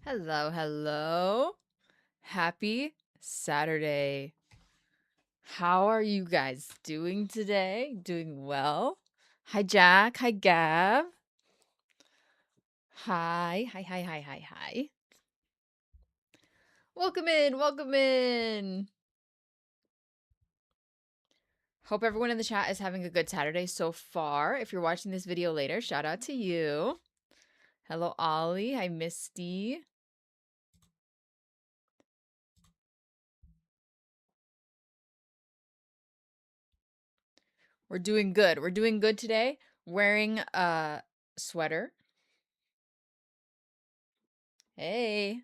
Hello, hello. Happy Saturday. How are you guys doing today? Doing well? Hi, Jack. Hi, Gab. Hi, hi, hi, hi, hi, hi. Welcome in, welcome in. Hope everyone in the chat is having a good Saturday so far. If you're watching this video later, shout out to you. Hello, Ollie. Hi, Misty. We're doing good. We're doing good today. Wearing a sweater. Hey.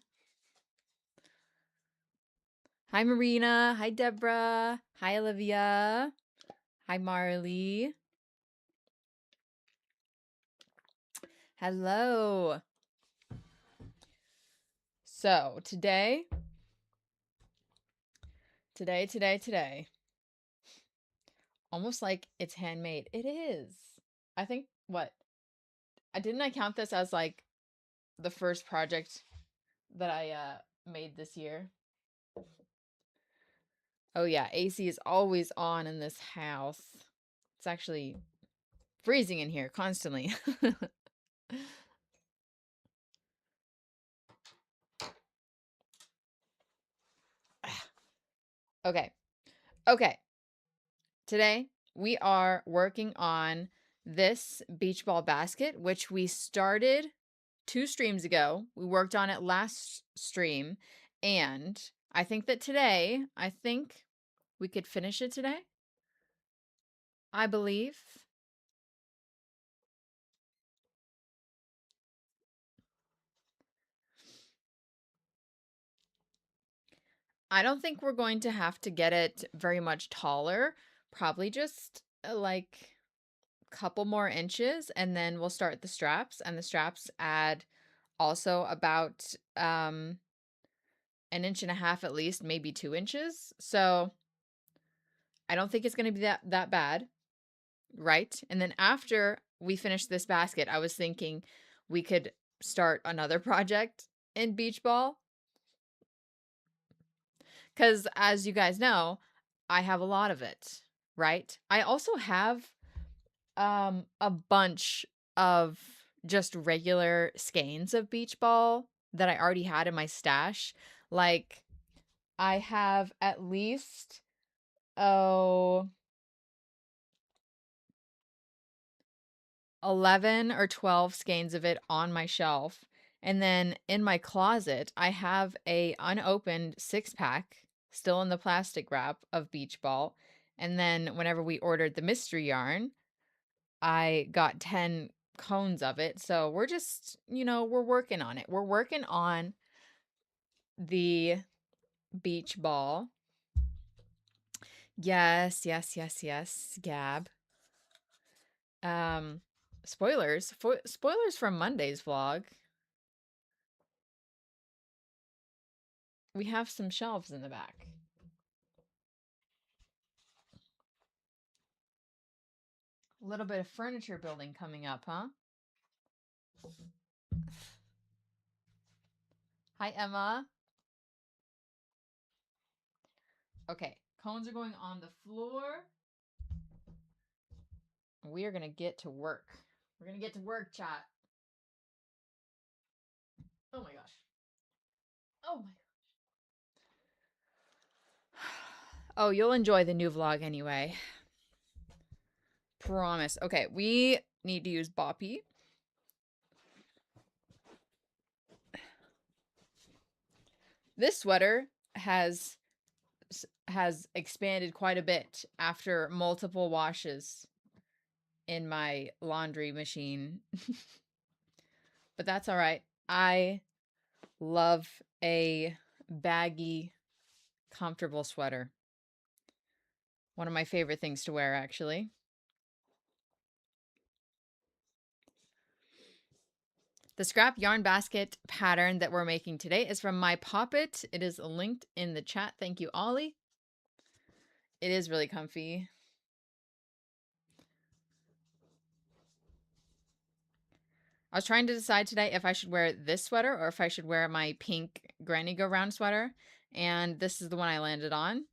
Hi, Marina. Hi, Deborah. Hi, Olivia. Hi, Marley. Hello. So, today, almost like it's handmade. It is. I think, what? Didn't I count this as like the first project that I made this year? Oh, yeah. AC is always on in this house. It's actually freezing in here constantly. Okay. Okay. Today, we are working on this beach ball basket, which we started 2 streams ago. We worked on it last stream, and I think that today, we could finish it today. I believe. I don't think we're going to have to get it very much taller. Probably just like a couple more inches, and then we'll start the straps, and the straps add also about an inch and a half at least, maybe 2 inches. So I don't think it's going to be that bad, right? And then after we finish this basket, I was thinking we could start another project in beach ball. Because as you guys know, I have a lot of it, right? I also have a bunch of just regular skeins of beach ball that I already had in my stash. Like, I have at least 11 or 12 skeins of it on my shelf. And then in my closet, I have a unopened 6-pack still in the plastic wrap of beach ball. And then whenever we ordered the mystery yarn, I got 10 cones of it. So we're just, we're working on it. We're working on the beach ball. Yes, yes, yes, yes, Gab. Spoilers from Monday's vlog. We have some shelves in the back. A little bit of furniture building coming up, huh? Hi, Emma. Okay, cones are going on the floor. We are going to get to work. We're going to get to work, chat. Oh my gosh. Oh my gosh. Oh, you'll enjoy the new vlog anyway. Promise. Okay, we need to use Boppy. This sweater has expanded quite a bit after multiple washes in my laundry machine. But that's all right. I love a baggy, comfortable sweater. One of my favorite things to wear, actually. The scrap yarn basket pattern that we're making today is from My Poppet. It is linked in the chat. Thank you, Ollie. It is really comfy. I was trying to decide today if I should wear this sweater or if I should wear my pink granny go round sweater. And this is the one I landed on.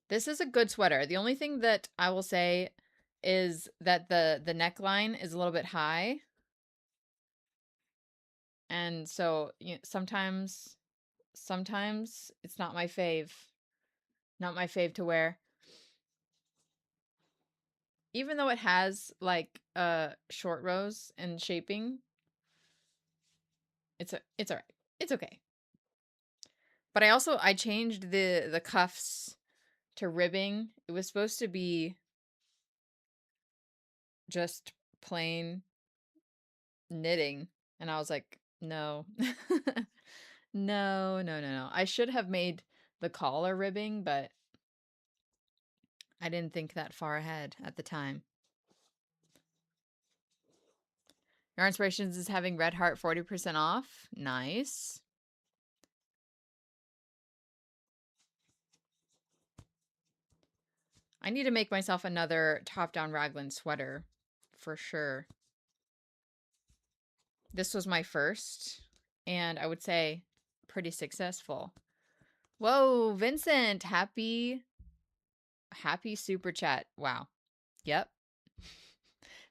This is a good sweater. The only thing that I will say is that the neckline is a little bit high. And so sometimes it's not my fave. Not my fave to wear. Even though it has like short rows and shaping, it's all right. It's okay. But I changed the cuffs to ribbing. It was supposed to be just plain knitting, and I was like, no. No, no, no, no. I should have made the collar ribbing, but I didn't think that far ahead at the time. Your Inspirations is having Red Heart 40% off. Nice. I need to make myself another top-down raglan sweater for sure. This was my first, and I would say pretty successful. Whoa, Vincent, happy super chat. Wow. Yep.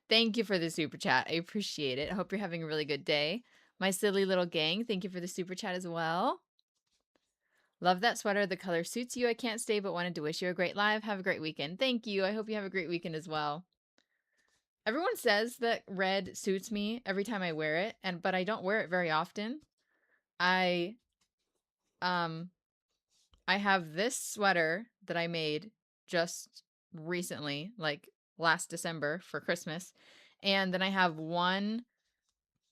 Thank you for the super chat. I appreciate it. I hope you're having a really good day. My silly little gang, thank you for the super chat as well. Love that sweater. The color suits you. I can't stay, but wanted to wish you a great live. Have a great weekend. Thank you. I hope you have a great weekend as well. Everyone says that red suits me every time I wear it, but I don't wear it very often. I have this sweater that I made just recently, like last December for Christmas. And then I have one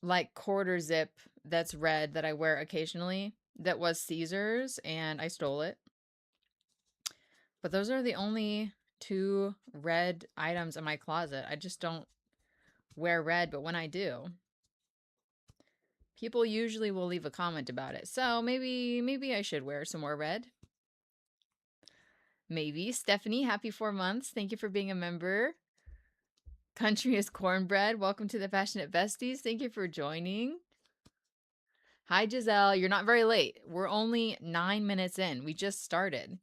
like quarter zip that's red that I wear occasionally that was Caesar's and I stole it. But those are the only two red items in my closet. I just don't wear red, but when I do, people usually will leave a comment about it. So maybe I should wear some more red. Maybe. Stephanie, happy 4 months. Thank you for being a member. Country is cornbread. Welcome to the Passionate Besties. Thank you for joining. Hi, Giselle. You're not very late. We're only 9 minutes in. We just started.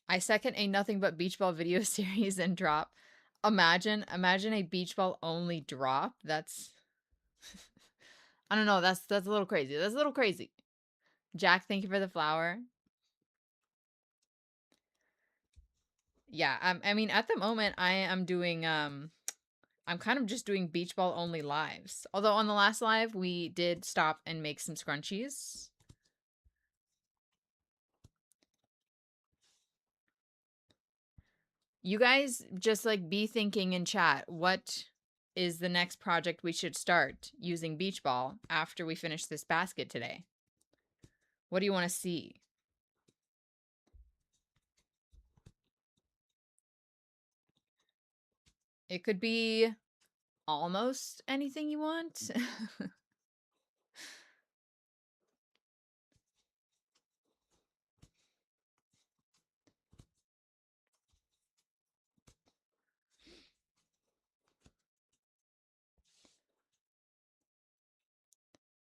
I second a nothing but beach ball video series and drop. Imagine a beach ball only drop. That's I don't know. That's a little crazy. That's a little crazy. Jack, thank you for the flower. Yeah, I mean, at the moment, I am doing I'm kind of just doing beach ball only lives. Although on the last live, we did stop and make some scrunchies. You guys just like be thinking in chat, what is the next project we should start using beach ball after we finish this basket today? What do you want to see? It could be almost anything you want.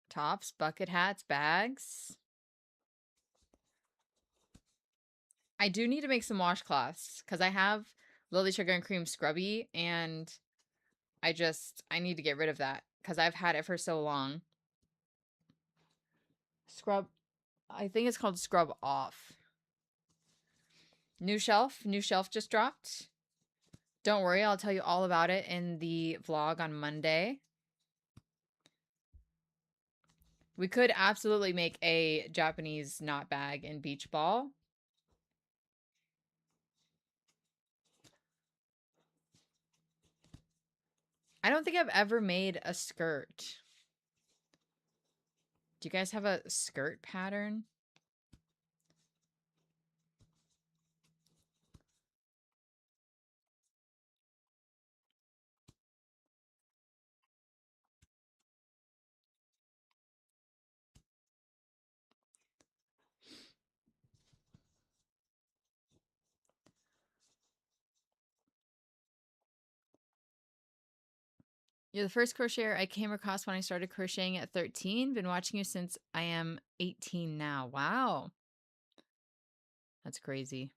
Tops, bucket hats, bags. I do need to make some washcloths because I have Lily Sugar and Cream Scrubby and I need to get rid of that because I've had it for so long. Scrub, I think it's called Scrub Off. New shelf just dropped. Don't worry, I'll tell you all about it in the vlog on Monday. We could absolutely make a Japanese knot bag in beach ball. I don't think I've ever made a skirt. Do you guys have a skirt pattern? You're the first crocheter I came across when I started crocheting at 13. Been watching you since I am 18 now. Wow. That's crazy.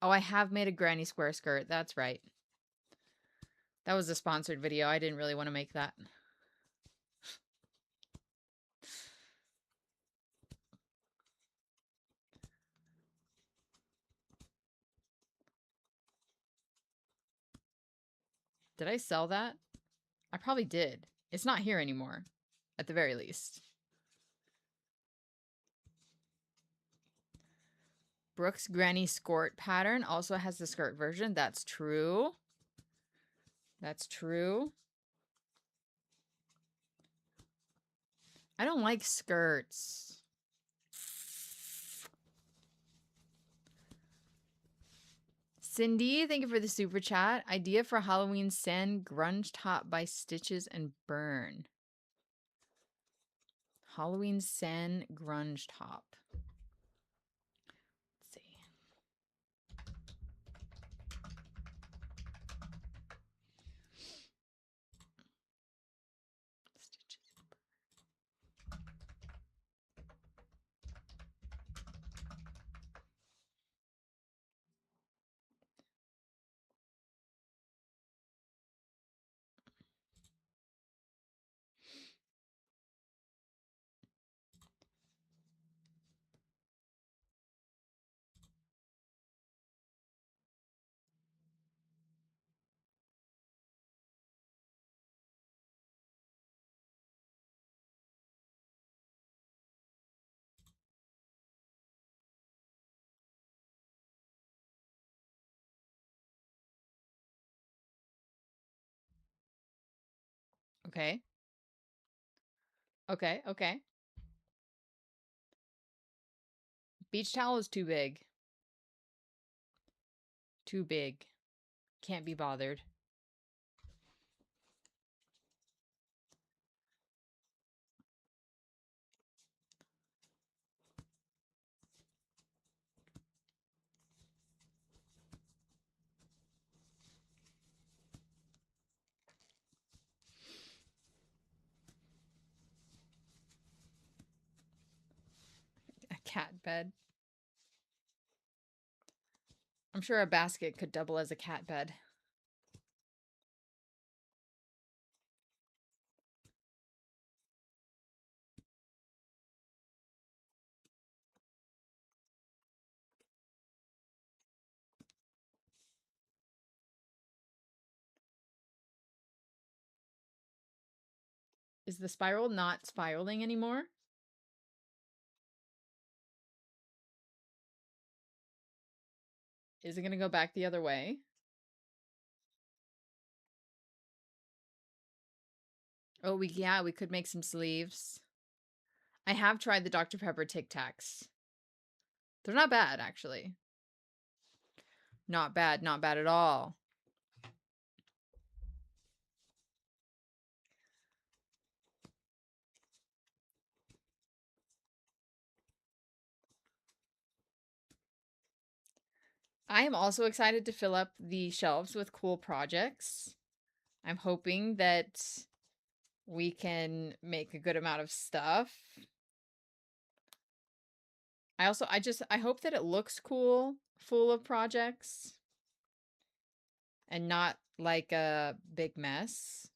Oh, I have made a granny square skirt. That's right. That was a sponsored video. I didn't really want to make that. Did I sell that? I probably did. It's not here anymore, at the very least. Brooke's granny skirt pattern also has the skirt version. That's true. That's true. I don't like skirts. Cindy, thank you for the super chat. Idea for Halloween sand grunge top by Stitches and Burn. Halloween sand grunge top. Let's see. Stitches. Okay. Okay. Okay. Beach towel is too big. Too big. Can't be bothered. A cat bed. I'm sure a basket could double as a cat bed. Is the spiral not spiraling anymore? Is it going to go back the other way? Oh, we could make some sleeves. I have tried the Dr. Pepper Tic Tacs. They're not bad, actually. Not bad, not bad at all. I am also excited to fill up the shelves with cool projects. I'm hoping that we can make a good amount of stuff. I hope that it looks cool, full of projects, and not like a big mess.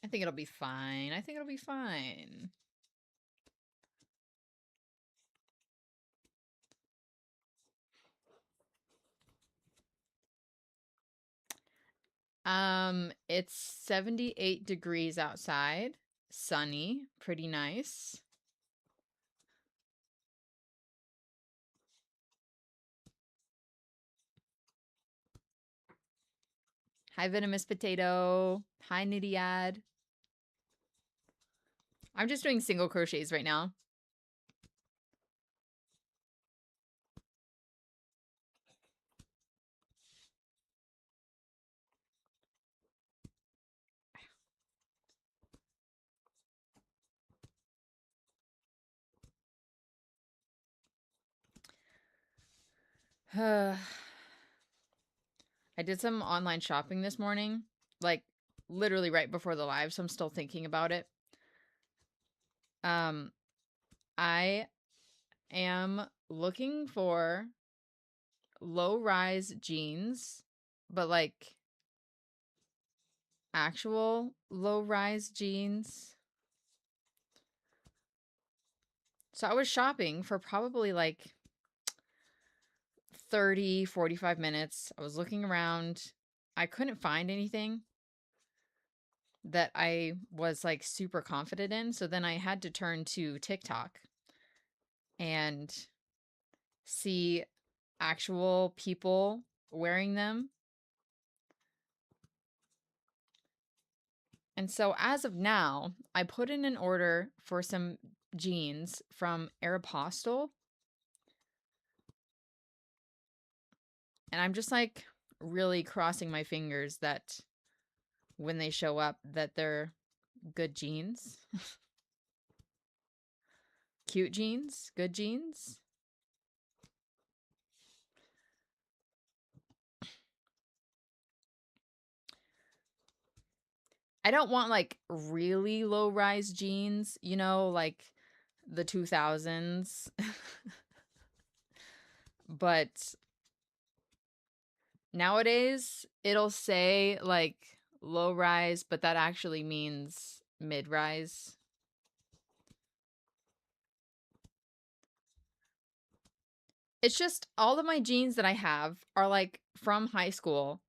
I think it'll be fine. I think it'll be fine. It's 78 degrees outside, sunny, pretty nice. Hi, Venomous Potato. Hi, Nidiad. I'm just doing single crochets right now. I did some online shopping this morning, like literally right before the live, so I'm still thinking about it. Um, I am looking for low-rise jeans, but like actual low-rise jeans. So I was shopping for probably like 30, 45 minutes. I was looking around. I couldn't find anything that I was like super confident in. So then I had to turn to TikTok and see actual people wearing them. And so as of now, I put in an order for some jeans from Aeropostale. And I'm just like really crossing my fingers that when they show up that they're good jeans. Cute jeans, good jeans. I don't want like really low rise jeans, you know, like the 2000s. But nowadays it'll say like low rise, but that actually means mid rise. It's just all of my jeans that I have are like from high school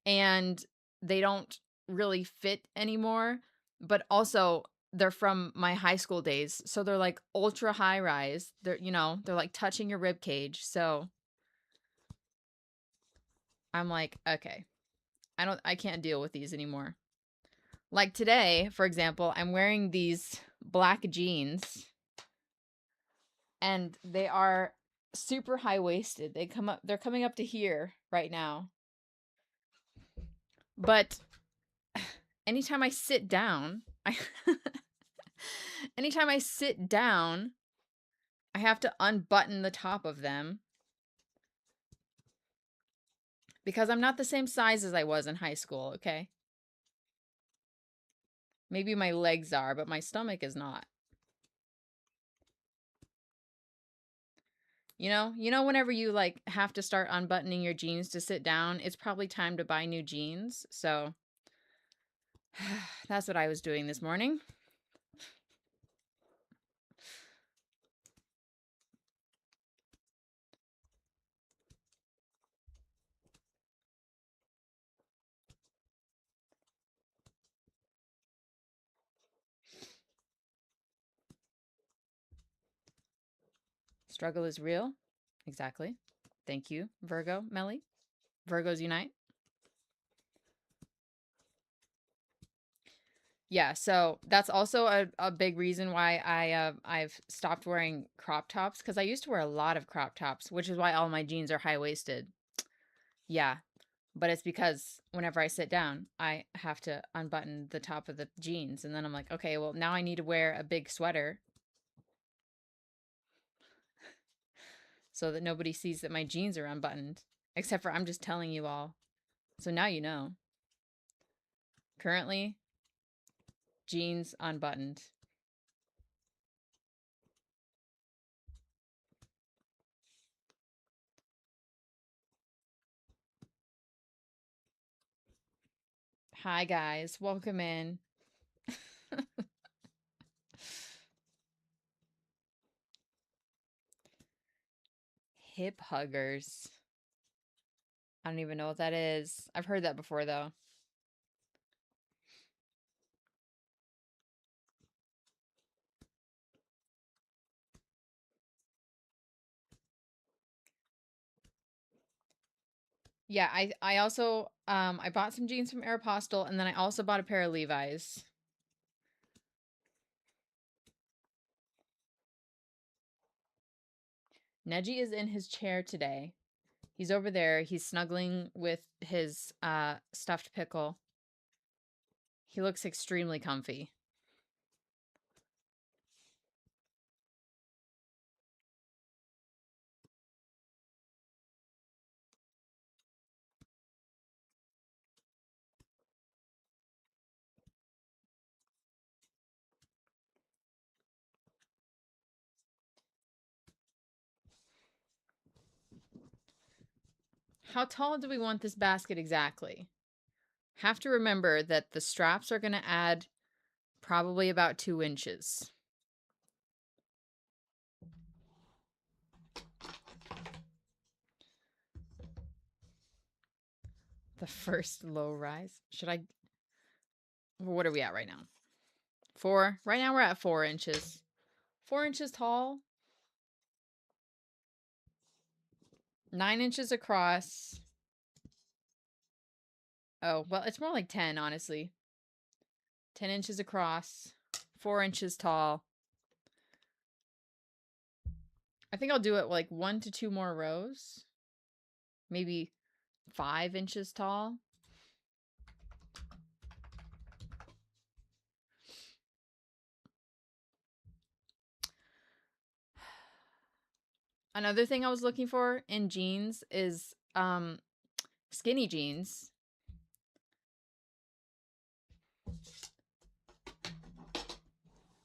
and they don't really fit anymore, but also they're from my high school days. So they're like ultra high rise. They're, you know, they're like touching your rib cage. So I'm like, okay, I can't deal with these anymore. Like today, for example, I'm wearing these black jeans and they are super high waisted. They're coming up to here right now. But anytime I sit down, anytime I sit down, I have to unbutton the top of them because I'm not the same size as I was in high school, okay? Maybe my legs are, but my stomach is not. You know whenever you like have to start unbuttoning your jeans to sit down, it's probably time to buy new jeans. So that's what I was doing this morning. Struggle is real. Exactly. Thank you, Virgo, Melly. Virgos unite. Yeah, so that's also a big reason why I've stopped wearing crop tops because I used to wear a lot of crop tops, which is why all my jeans are high waisted. Yeah, but it's because whenever I sit down, I have to unbutton the top of the jeans, and then I'm like, okay, well now I need to wear a big sweater so that nobody sees that my jeans are unbuttoned. Except for I'm just telling you all, so now you know. Currently, jeans unbuttoned. Hi guys, welcome in. Hip huggers. I don't even know what that is. I've heard that before though. Yeah, I also I bought some jeans from Aeropostale and then I also bought a pair of Levi's. Neji is in his chair today. He's over there. He's snuggling with his stuffed pickle. He looks extremely comfy. How tall do we want this basket exactly? Have to remember that the straps are going to add probably about 2 inches. The first low rise. Should I? What are we at right now? 4. Right now we're at 4 inches. 4 inches tall. 9 inches across. Oh, well, it's more like 10, honestly. 10 inches across. 4 inches tall. I think I'll do it like 1 to 2 more rows. Maybe 5 inches tall. Another thing I was looking for in jeans is skinny jeans.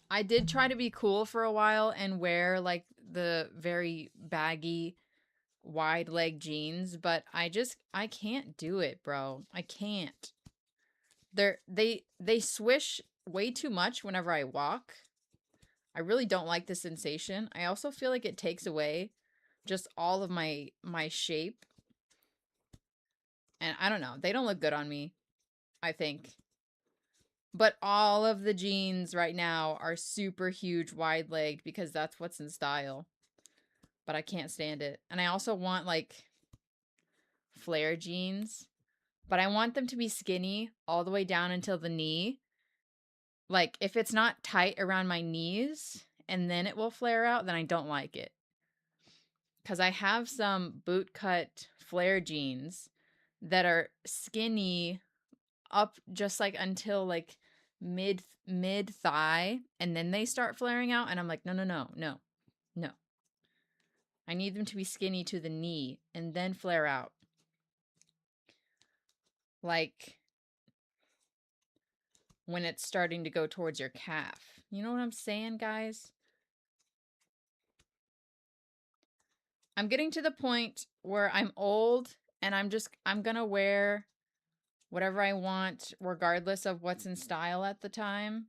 I did try to be cool for a while and wear like the very baggy wide leg jeans, but I can't do it, bro. I can't. They swish way too much whenever I walk. I really don't like the sensation. I also feel like it takes away just all of my shape. And I don't know. They don't look good on me, I think. But all of the jeans right now are super huge wide legged because that's what's in style. But I can't stand it. And I also want like flare jeans, but I want them to be skinny all the way down until the knee. Like if it's not tight around my knees and then it will flare out, then I don't like it. Because I have some boot cut flare jeans that are skinny up just like until like mid thigh, and then they start flaring out, and I'm like, no. I need them to be skinny to the knee and then flare out. Like when it's starting to go towards your calf. You know what I'm saying, guys? I'm getting to the point where I'm old and I'm gonna wear whatever I want, regardless of what's in style at the time.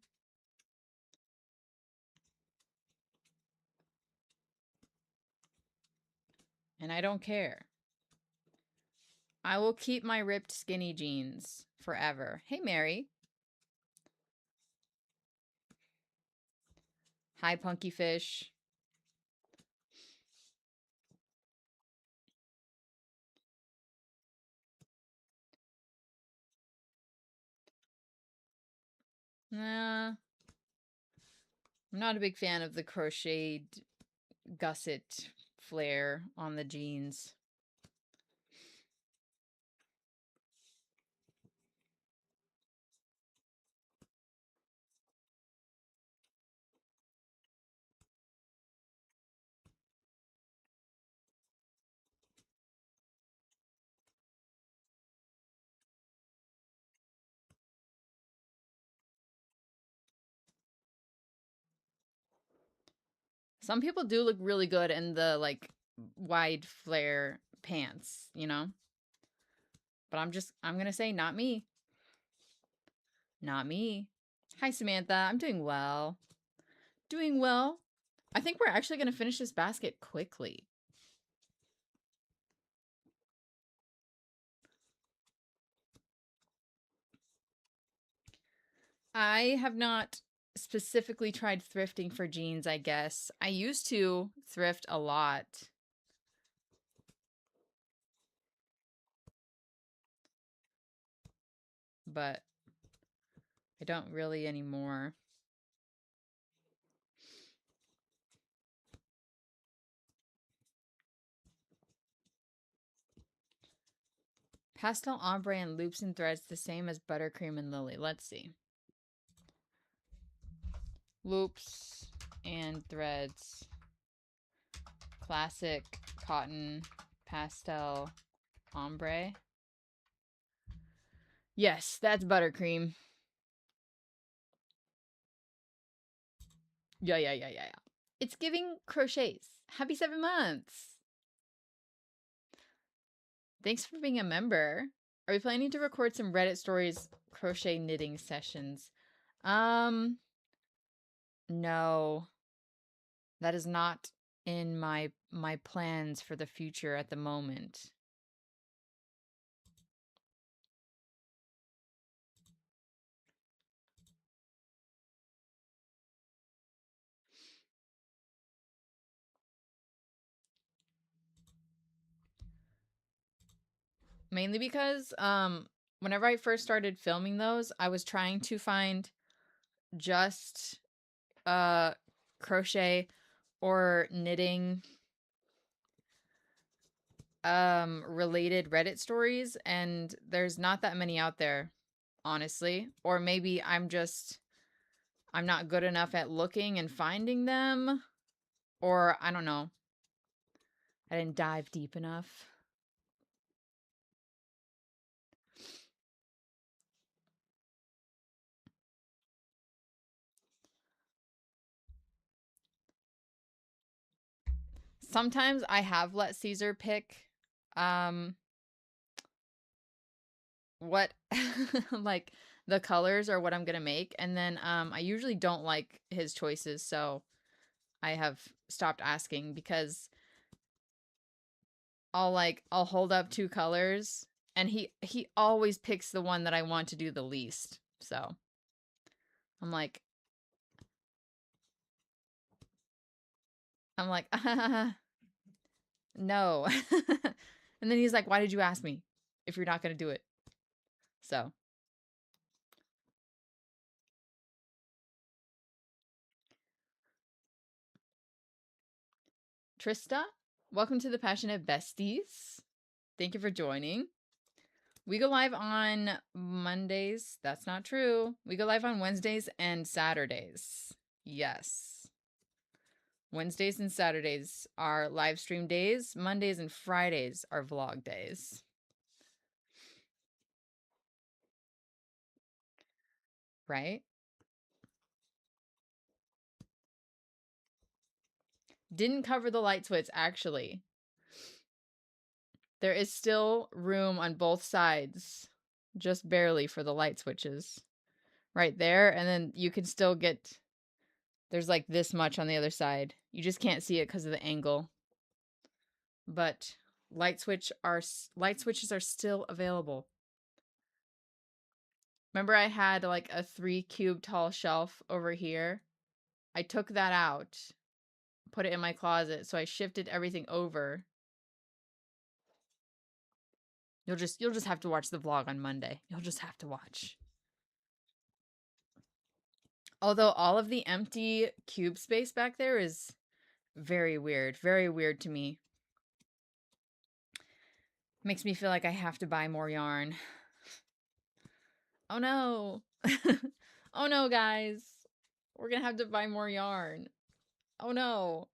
And I don't care. I will keep my ripped skinny jeans forever. Hey, Mary. Hi, Punky Fish. Nah, I'm not a big fan of the crocheted gusset flare on the jeans. Some people do look really good in the like wide flare pants, you know? But I'm going to say not me. Not me. Hi, Samantha. I'm doing well. Doing well. I think we're actually going to finish this basket quickly. I have not specifically tried thrifting for jeans, I guess. I used to thrift a lot. But I don't really anymore. Pastel ombre and loops and threads the same as buttercream and lily. Let's see. Loops and threads. Classic cotton pastel ombre. Yes, that's buttercream. Yeah. It's giving crochets. Happy 7 months. Thanks for being a member. Are we planning to record some Reddit stories crochet knitting sessions? No. That is not in my plans for the future at the moment. Mainly because whenever I first started filming those, I was trying to find just crochet or knitting related Reddit stories, and there's not that many out there, honestly. Or maybe I'm not good enough at looking and finding them, or I don't know. I didn't dive deep enough. Sometimes I have let Caesar pick what like the colors or what I'm gonna make, and then I usually don't like his choices, so I have stopped asking because I'll hold up two colors and he always picks the one that I want to do the least. So I'm like I'm like no. And then he's like, "Why did you ask me if you're not going to do it?" So, Trista, welcome to the Passionate Besties. Thank you for joining. We go live on Mondays. That's not true. We go live on Wednesdays and Saturdays. Yes. Wednesdays and Saturdays are live stream days. Mondays and Fridays are vlog days. Right? Didn't cover the light switch, actually. There is still room on both sides, just barely for the light switches. Right there, and then you can still get, there's like this much on the other side. You just can't see it because of the angle. But light switches are still available. Remember I had like a 3 cube tall shelf over here? I took that out, put it in my closet, so I shifted everything over. You'll just have to watch the vlog on Monday. You'll just have to watch. Although all of the empty cube space back there is very weird to me. Makes me feel like I have to buy more yarn. Oh no. Oh no, guys. We're gonna have to buy more yarn. Oh no.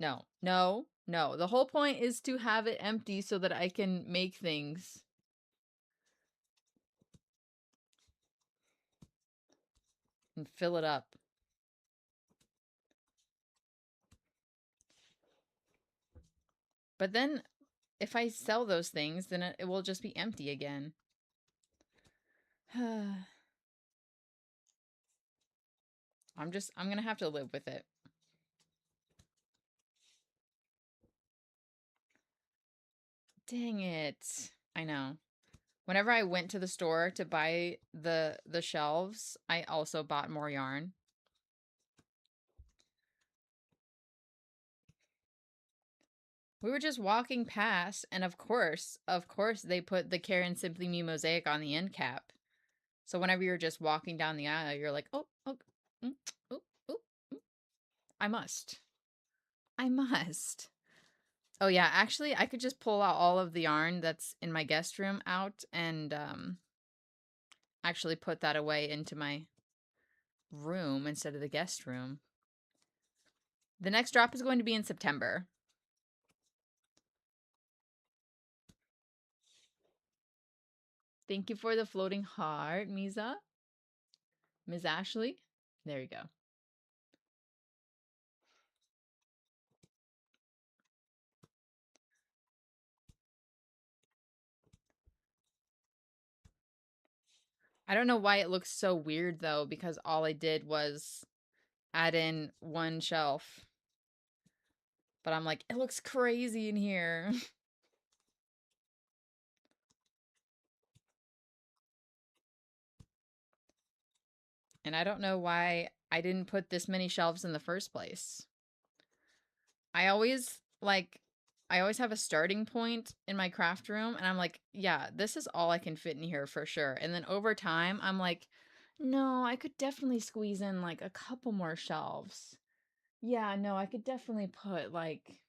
No, no, no. The whole point is to have it empty so that I can make things. And fill it up. But then if I sell those things, then it will just be empty again. I'm gonna have to live with it. Dang it. I know. Whenever I went to the store to buy the shelves, I also bought more yarn. We were just walking past, and of course, they put the Karen Simply Me mosaic on the end cap. So whenever you're just walking down the aisle, you're like, oh, mm, oh, oh, mm, I must. I must. Oh yeah, actually, I could just pull out all of the yarn that's in my guest room out and actually put that away into my room instead of the guest room. The next drop is going to be in September. Thank you for the floating heart, Misa. Ms. Ashley. There you go. I don't know why it looks so weird though, because all I did was add in one shelf. But I'm like, it looks crazy in here. And I don't know why I didn't put this many shelves in the first place. I always like I always have a starting point in my craft room and I'm like, yeah, this is all I can fit in here for sure. And then over time, I'm like, no, I could definitely squeeze in like a couple more shelves. Yeah, no, I could definitely put like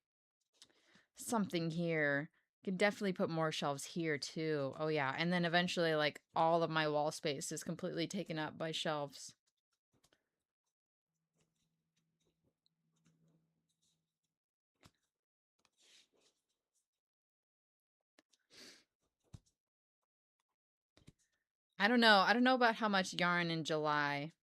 something here. Could definitely put more shelves here too. Oh yeah, and then eventually like all of my wall space is completely taken up by shelves. I don't know. I don't know about how much yarn in July.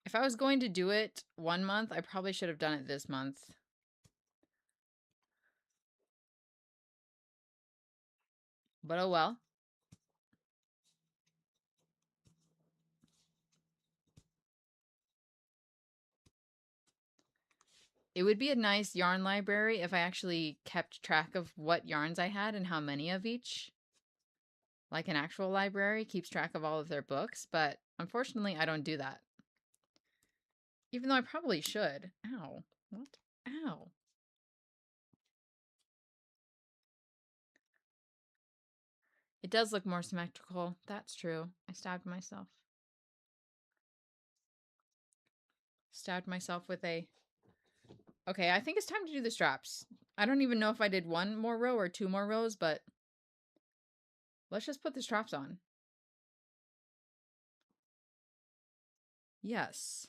If I was going to do it 1 month, I probably should have done it this month. But oh well. It would be a nice yarn library if I actually kept track of what yarns I had and how many of each. Like an actual library keeps track of all of their books, but unfortunately, I don't do that. Even though I probably should. Ow. What? Ow. It does look more symmetrical. That's true. I stabbed myself. Stabbed myself with a... Okay, I think it's time to do the straps. I don't even know if I did one more row or two more rows, but let's just put the straps on. Yes.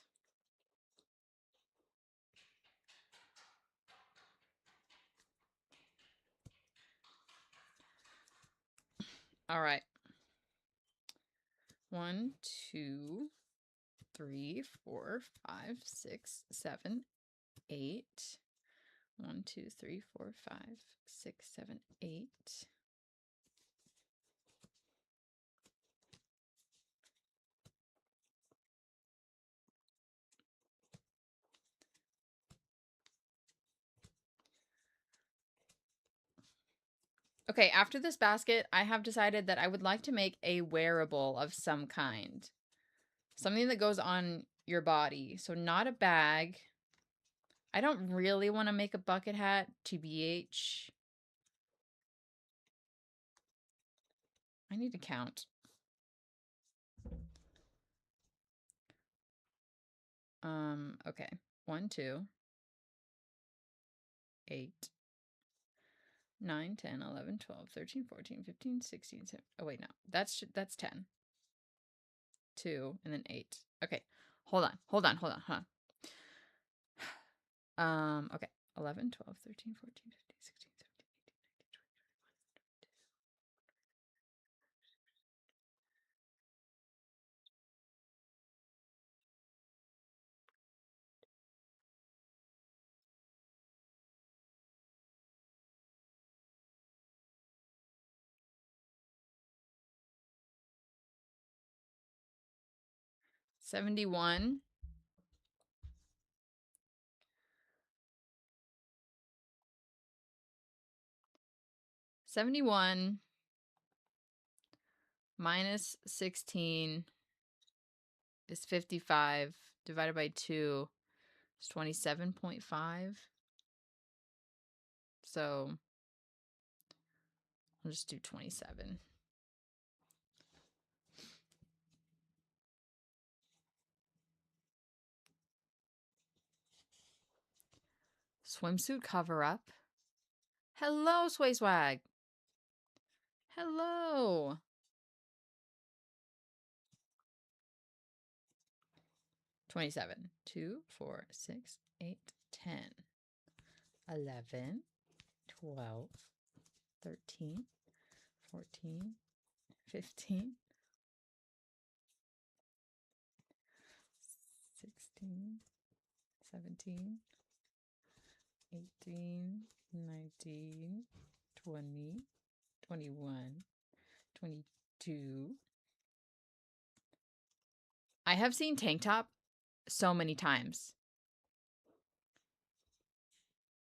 All right. 1, 2, 3, 4, 5, 6, 7, 8. 1, 2, 3, 4, 5, 6, 7, 8. Okay, after this basket, I have decided that I would like to make a wearable of some kind. Something that goes on your body. So not a bag. I don't really want to make a bucket hat, TBH. I need to count. Okay. 1, 2, 8, 9, 10, 11, 12, 13, 14, 15, 16, 17. Oh, wait, no. That's 10. 2, and then 8. Okay. Hold on. Okay. 11, 12, 13, 14, 15, 16, 17, 18, 19, 20, 71. 71 minus 16 is 55 divided by 2 is 27.5. So I'll just do 27. Swimsuit cover up. Hello, Sway Swag. Hello. 27. 2, 4, 6, 8, 10, 11, 12, 13, 14, 15, 16, 17, 18, 19, 20, 21, 22. I have seen tank top so many times.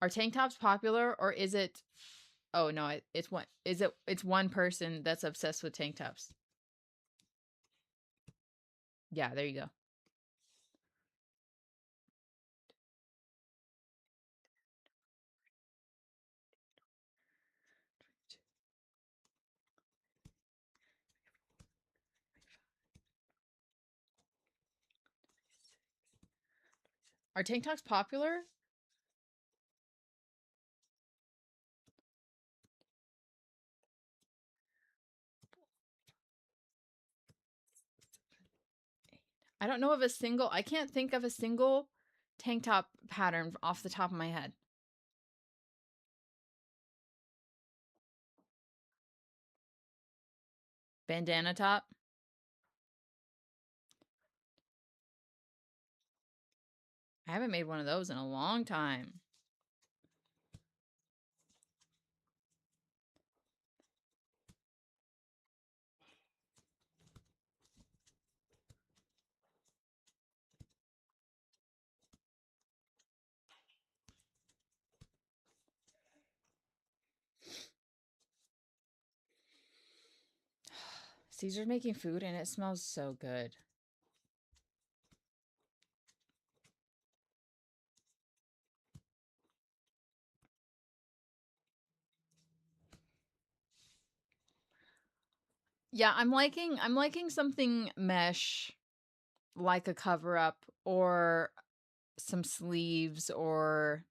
Are tank tops popular, or is it? Oh no, it's one. Is it? It's one person that's obsessed with tank tops. Yeah, there you go. Are tank tops popular? I don't know of a single. I can't think of a single tank top pattern off the top of my head. Bandana top. I haven't made one of those in a long time. Caesar's making food and it smells so good. Yeah, I'm liking something mesh, like a cover up or some sleeves or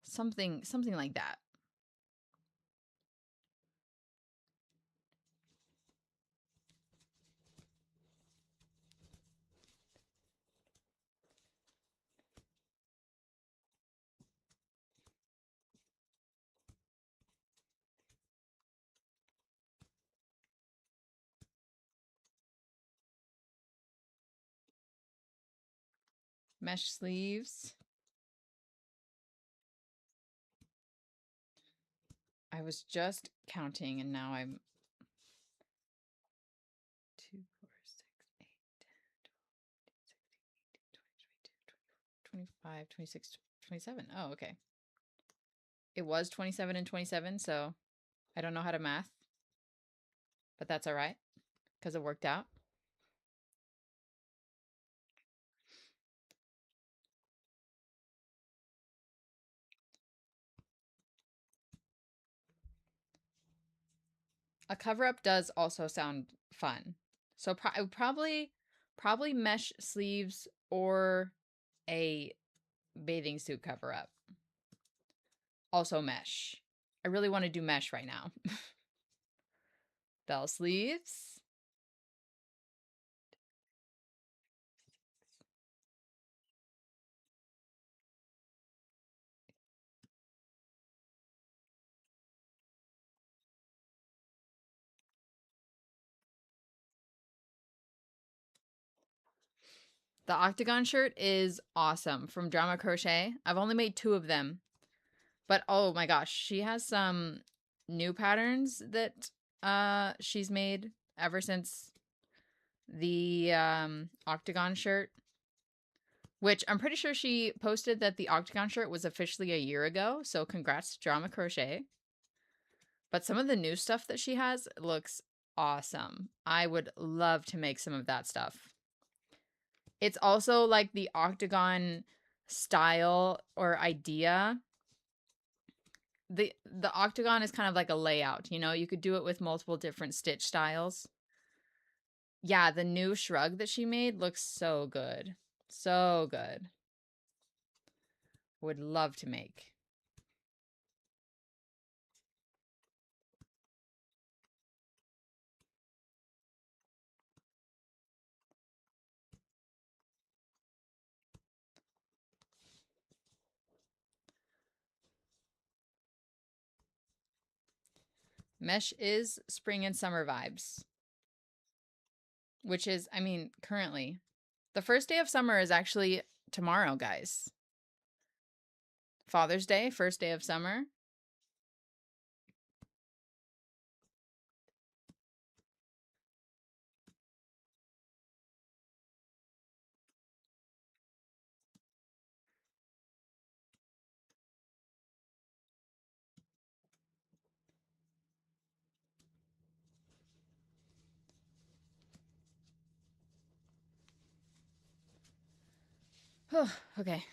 something like that. Mesh sleeves. I was just counting and now I'm 2, 4, 6, 8, 10, 12, 13, 14, 15, 16, 17, 18, 19, 20, 21, 22, 23, 24, 25, 26, 27. Oh, okay. It was 27 and 27, so I don't know how to math, but that's all right because it worked out. A cover up does also sound fun. So probably mesh sleeves or a bathing suit cover up. Also mesh. I really want to do mesh right now. Bell sleeves. The octagon shirt is awesome from Drama Crochet. I've only made 2 of them. But oh my gosh, she has some new patterns that she's made ever since the octagon shirt, which I'm pretty sure she posted that the octagon shirt was officially a year ago. So congrats to Drama Crochet. But some of the new stuff that she has looks awesome. I would love to make some of that stuff. It's also like the octagon style or idea. The octagon is kind of like a layout, you know, you could do it with multiple different stitch styles. Yeah, the new shrug that she made looks so good. So good. Would love to make. Mesh is spring and summer vibes, which is, I mean, currently. The first day of summer is actually tomorrow, guys. Father's Day, first day of summer. Okay.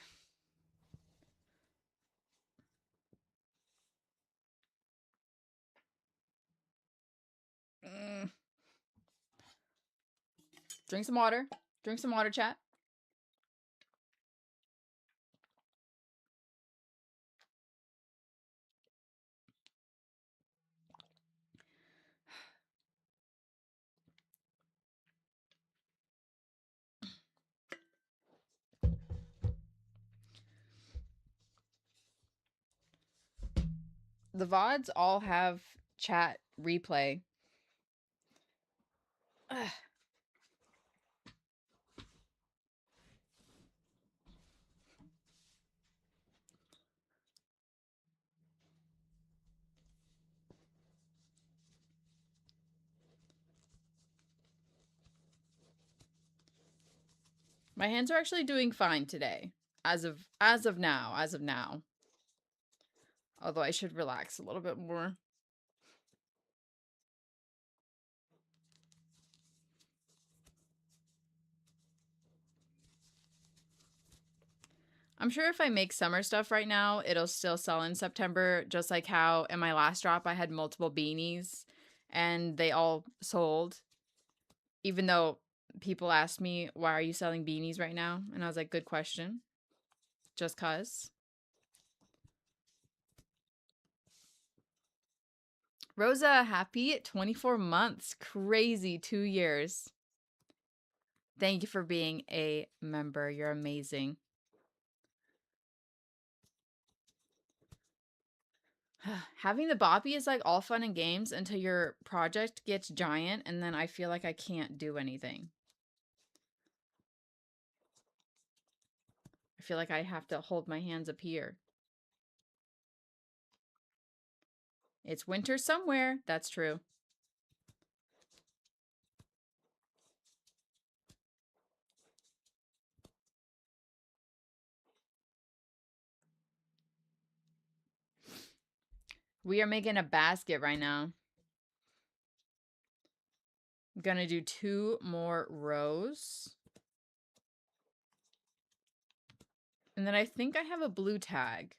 Mm. Drink some water. Drink some water, chat. The VODs all have chat replay. Ugh. My hands are actually doing fine today. As of now. Although I should relax a little bit more. I'm sure if I make summer stuff right now, it'll still sell in September, just like how in my last drop I had multiple beanies and they all sold. Even though people asked me, why are you selling beanies right now? And I was like, good question. Just cuz. Rosa, happy 24 months. Crazy 2 years. Thank you for being a member. You're amazing. Having the boppy is like all fun and games until your project gets giant and then I feel like I can't do anything. I feel like I have to hold my hands up here. It's winter somewhere. That's true. We are making a basket right now. I'm gonna do 2 more rows. And then I think I have a blue tag.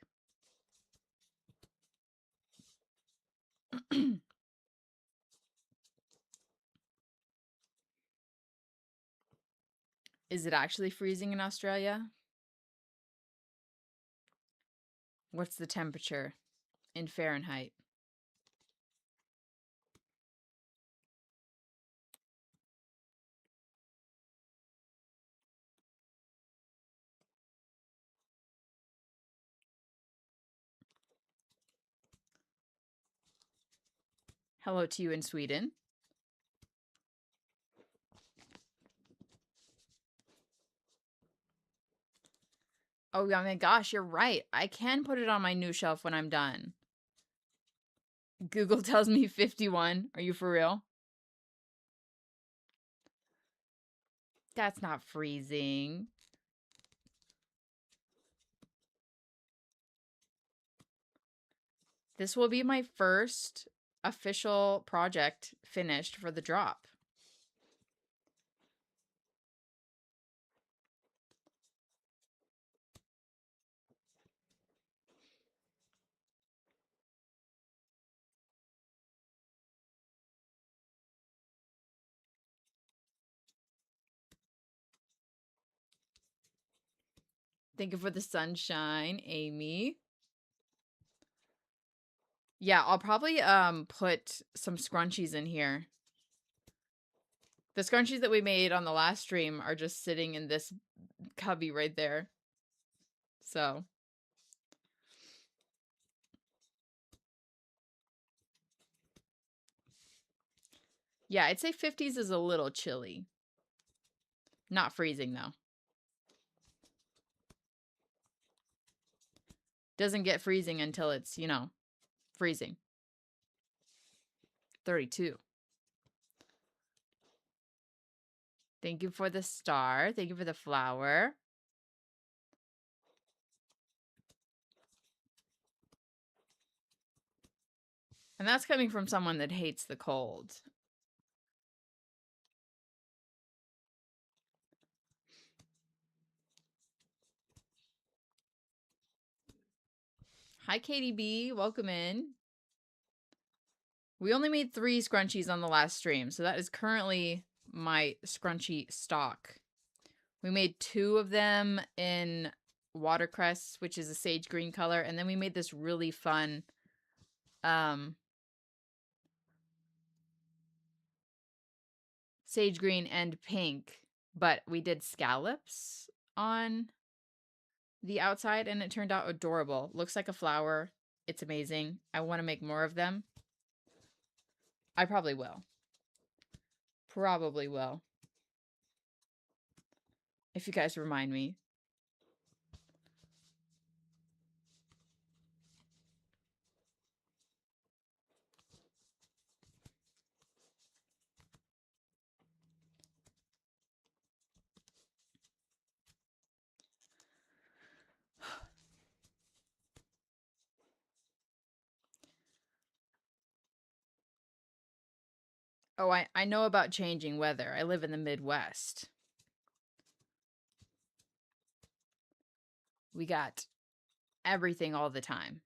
Is it actually freezing in Australia? What's the temperature in Fahrenheit? Hello to you in Sweden. Oh my gosh, you're right. I can put it on my new shelf when I'm done. Google tells me 51. Are you for real? That's not freezing. This will be my first official project finished for the drop. Thank you for the sunshine, Amy. Yeah, I'll probably put some scrunchies in here. The scrunchies that we made on the last stream are just sitting in this cubby right there. So, yeah, I'd say 50s is a little chilly. Not freezing though. Doesn't get freezing until it's, you know, freezing. 32. Thank you for the star. Thank you for the flower. And that's coming from someone that hates the cold. Hi, Katie B. Welcome in. We only made 3 scrunchies on the last stream, so that is currently my scrunchie stock. We made 2 of them in watercress, which is a sage green color, and then we made this really fun sage green and pink, but we did scallops on the outside and it turned out adorable. Looks like a flower. It's amazing. I want to make more of them. I probably will. Probably will. If you guys remind me. Oh, I know about changing weather. I live in the Midwest. We got everything all the time.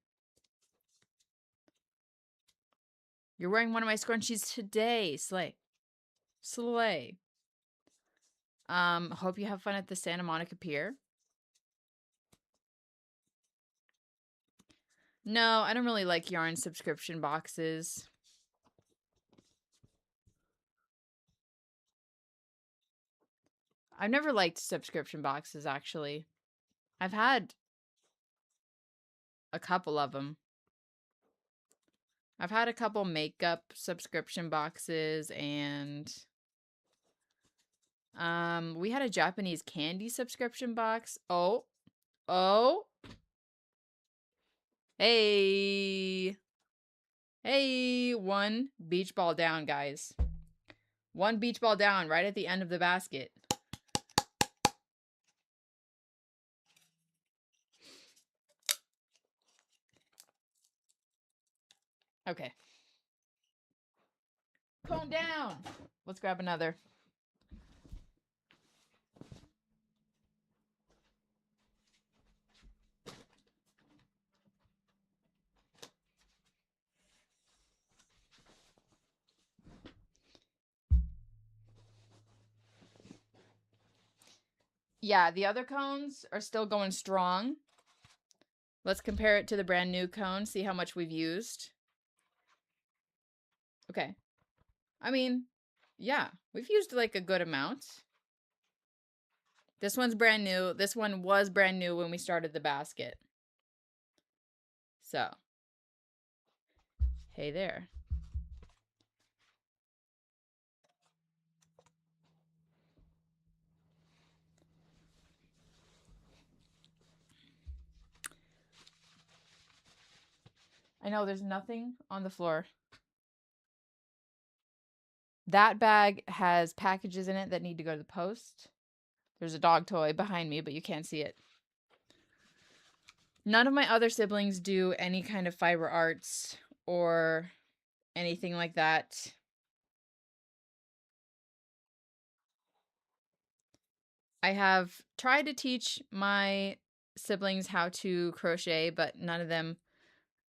You're wearing one of my scrunchies today, Slay. Slay. Hope you have fun at the Santa Monica Pier. No, I don't really like yarn subscription boxes. I've never liked subscription boxes, actually. I've had a couple of them. I've had a couple makeup subscription boxes, and we had a Japanese candy subscription box. Oh. Hey. Hey, 1 beach ball down, guys. 1 beach ball down right at the end of the basket. Okay. Calm down. Let's grab another. Yeah, the other cones are still going strong. Let's compare it to the brand new cone, see how much we've used. Okay. I mean, yeah, we've used like a good amount. This one's brand new. This one was brand new when we started the basket. So, hey there. I know there's nothing on the floor. That bag has packages in it that need to go to the post. There's a dog toy behind me, but you can't see it. None of my other siblings do any kind of fiber arts or anything like that. I have tried to teach my siblings how to crochet, but none of them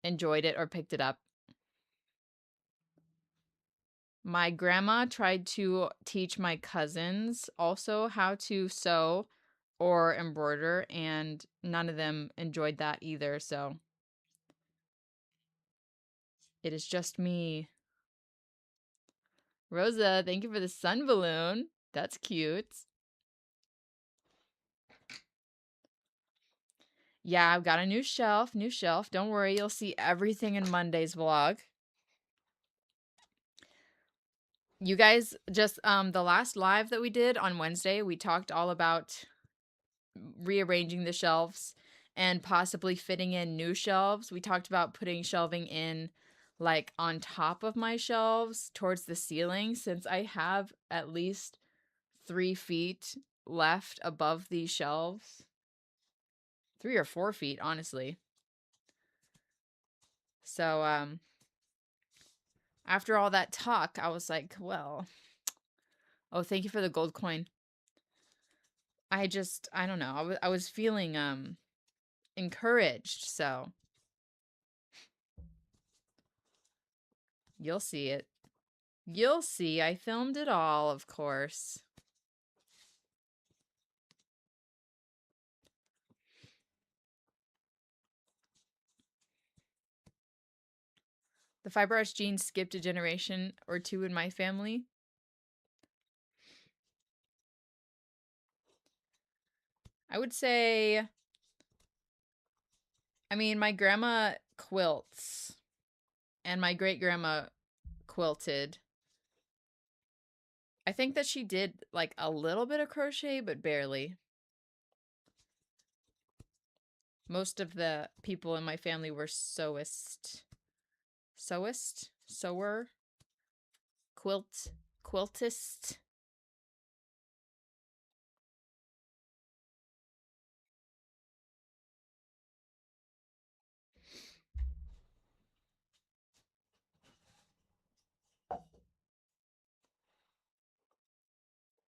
enjoyed it or picked it up. My grandma tried to teach my cousins also how to sew or embroider, and none of them enjoyed that either, so it is just me. Rosa, thank you for the sun balloon. That's cute. Yeah, I've got a new shelf. Don't worry, you'll see everything in Monday's vlog. You guys, just the last live that we did on Wednesday, we talked all about rearranging the shelves and possibly fitting in new shelves. We talked about putting shelving in like on top of my shelves towards the ceiling, since I have at least 3 feet left above these shelves. 3 or 4 feet, honestly. So, after all that talk, I was like, well, oh, thank you for the gold coin. I don't know. I was feeling encouraged, so you'll see it. You'll see. I filmed it all, of course. The fiber arts genes skipped a generation or two in my family. I would say, I mean, my grandma quilts and my great grandma quilted. I think that she did like a little bit of crochet, but barely. Most of the people in my family were sewer, quiltist.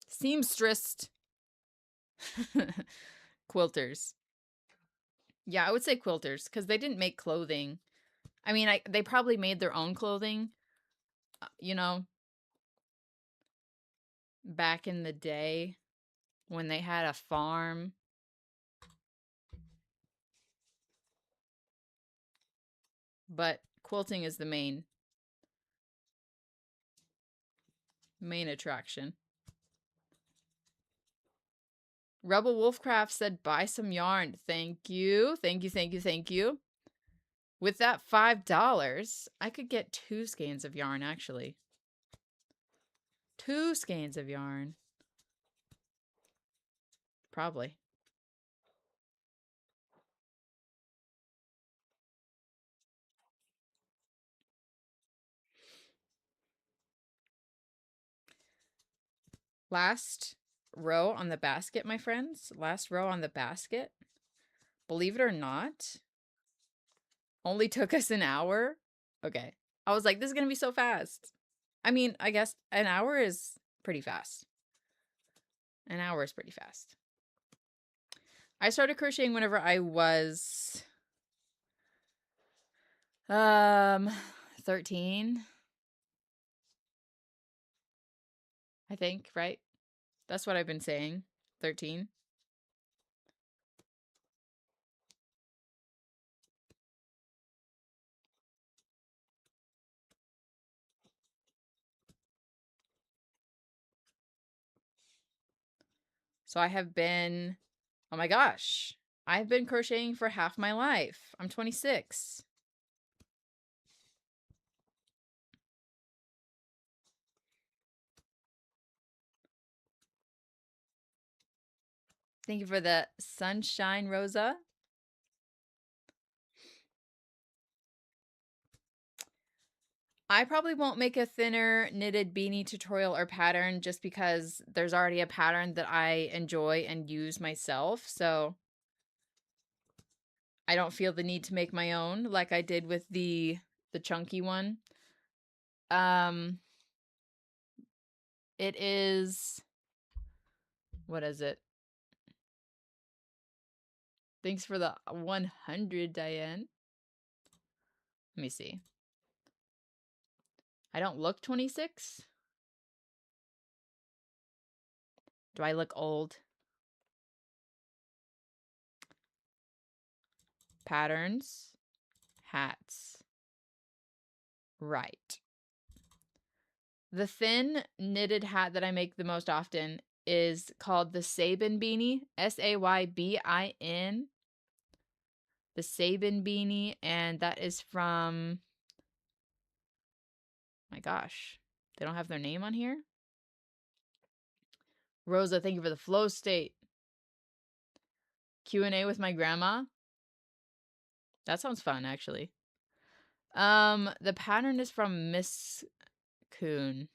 Seamstress. Quilters. Yeah, I would say quilters because they didn't make clothing. I mean, they probably made their own clothing, you know, back in the day when they had a farm. But quilting is the main attraction. Rebel Wolfcraft said, buy some yarn. Thank you. Thank you, thank you, thank you. With that $5, I could get 2 skeins of yarn, actually. 2 skeins of yarn. Probably. Last row on the basket, my friends. Last row on the basket. Believe it or not, only took us an hour. Okay. I was like, this is going to be so fast. I mean, I guess an hour is pretty fast. An hour is pretty fast. I started crocheting whenever I was 13. I think, right? That's what I've been saying. 13. So I have been, oh my gosh, I've been crocheting for half my life. I'm 26. Thank you for the sunshine, Rosa. I probably won't make a thinner knitted beanie tutorial or pattern just because there's already a pattern that I enjoy and use myself. So I don't feel the need to make my own like I did with the chunky one. It is, what is it? Thanks for the 100, Diane. Let me see. I don't look 26. Do I look old? Patterns, hats. Right. The thin knitted hat that I make the most often is called the Sabin beanie, Saybin. The Sabin beanie, and that is from, my gosh, they don't have their name on here. Rosa, thank you for the flow state. Q&A with my grandma. That sounds fun, actually. The pattern is from Miss Coon.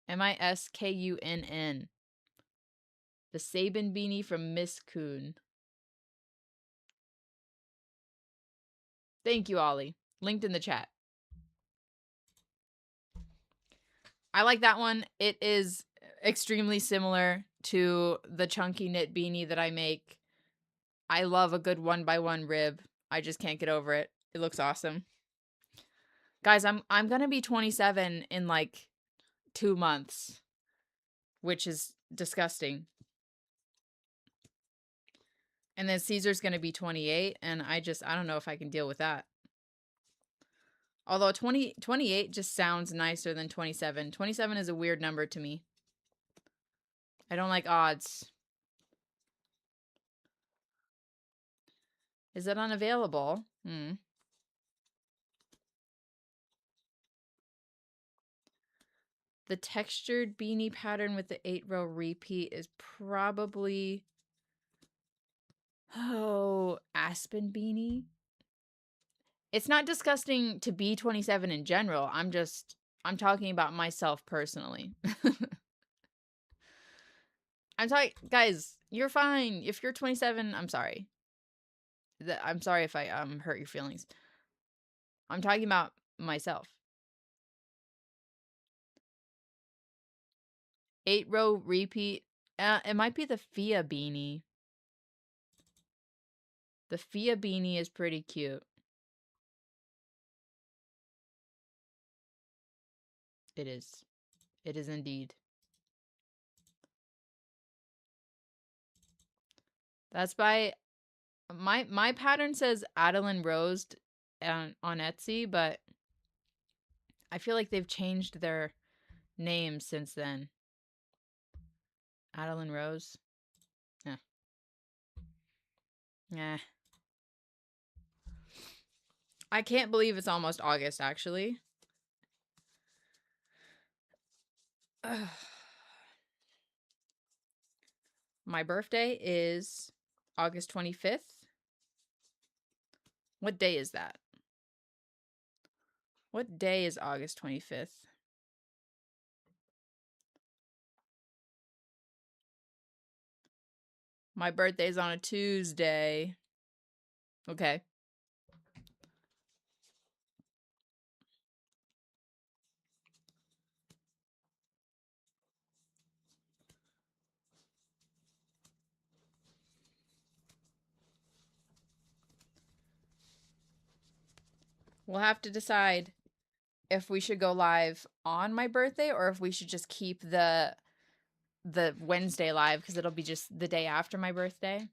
Miskunn. The Sabin beanie from Miss Coon. Thank you, Ollie. Linked in the chat. I like that one. It is extremely similar to the chunky knit beanie that I make. I love a good 1x1 rib. I just can't get over it. It looks awesome. Guys, I'm going to be 27 in like 2 months, which is disgusting. And then Caesar's going to be 28, and I don't know if I can deal with that. Although 28 just sounds nicer than 27. 27 is a weird number to me. I don't like odds. Is it unavailable? The textured beanie pattern with the 8-row repeat is probably... Oh, Aspen beanie? It's not disgusting to be 27 in general. I'm talking about myself personally. I'm sorry, guys, you're fine. If you're 27, I'm sorry. I'm sorry if I hurt your feelings. I'm talking about myself. 8-row repeat. It might be the Fia beanie. The Fia beanie is pretty cute. It is. It is indeed. That's by my pattern says Adeline Rose on Etsy, but I feel like they've changed their name since then. Adeline Rose. Yeah. Yeah. I can't believe it's almost August, actually. Ugh. My birthday is August 25th. What day is that? What day is August 25th? My birthday's on a Tuesday. Okay. We'll have to decide if we should go live on my birthday or if we should just keep the Wednesday live because it'll be just the day after my birthday.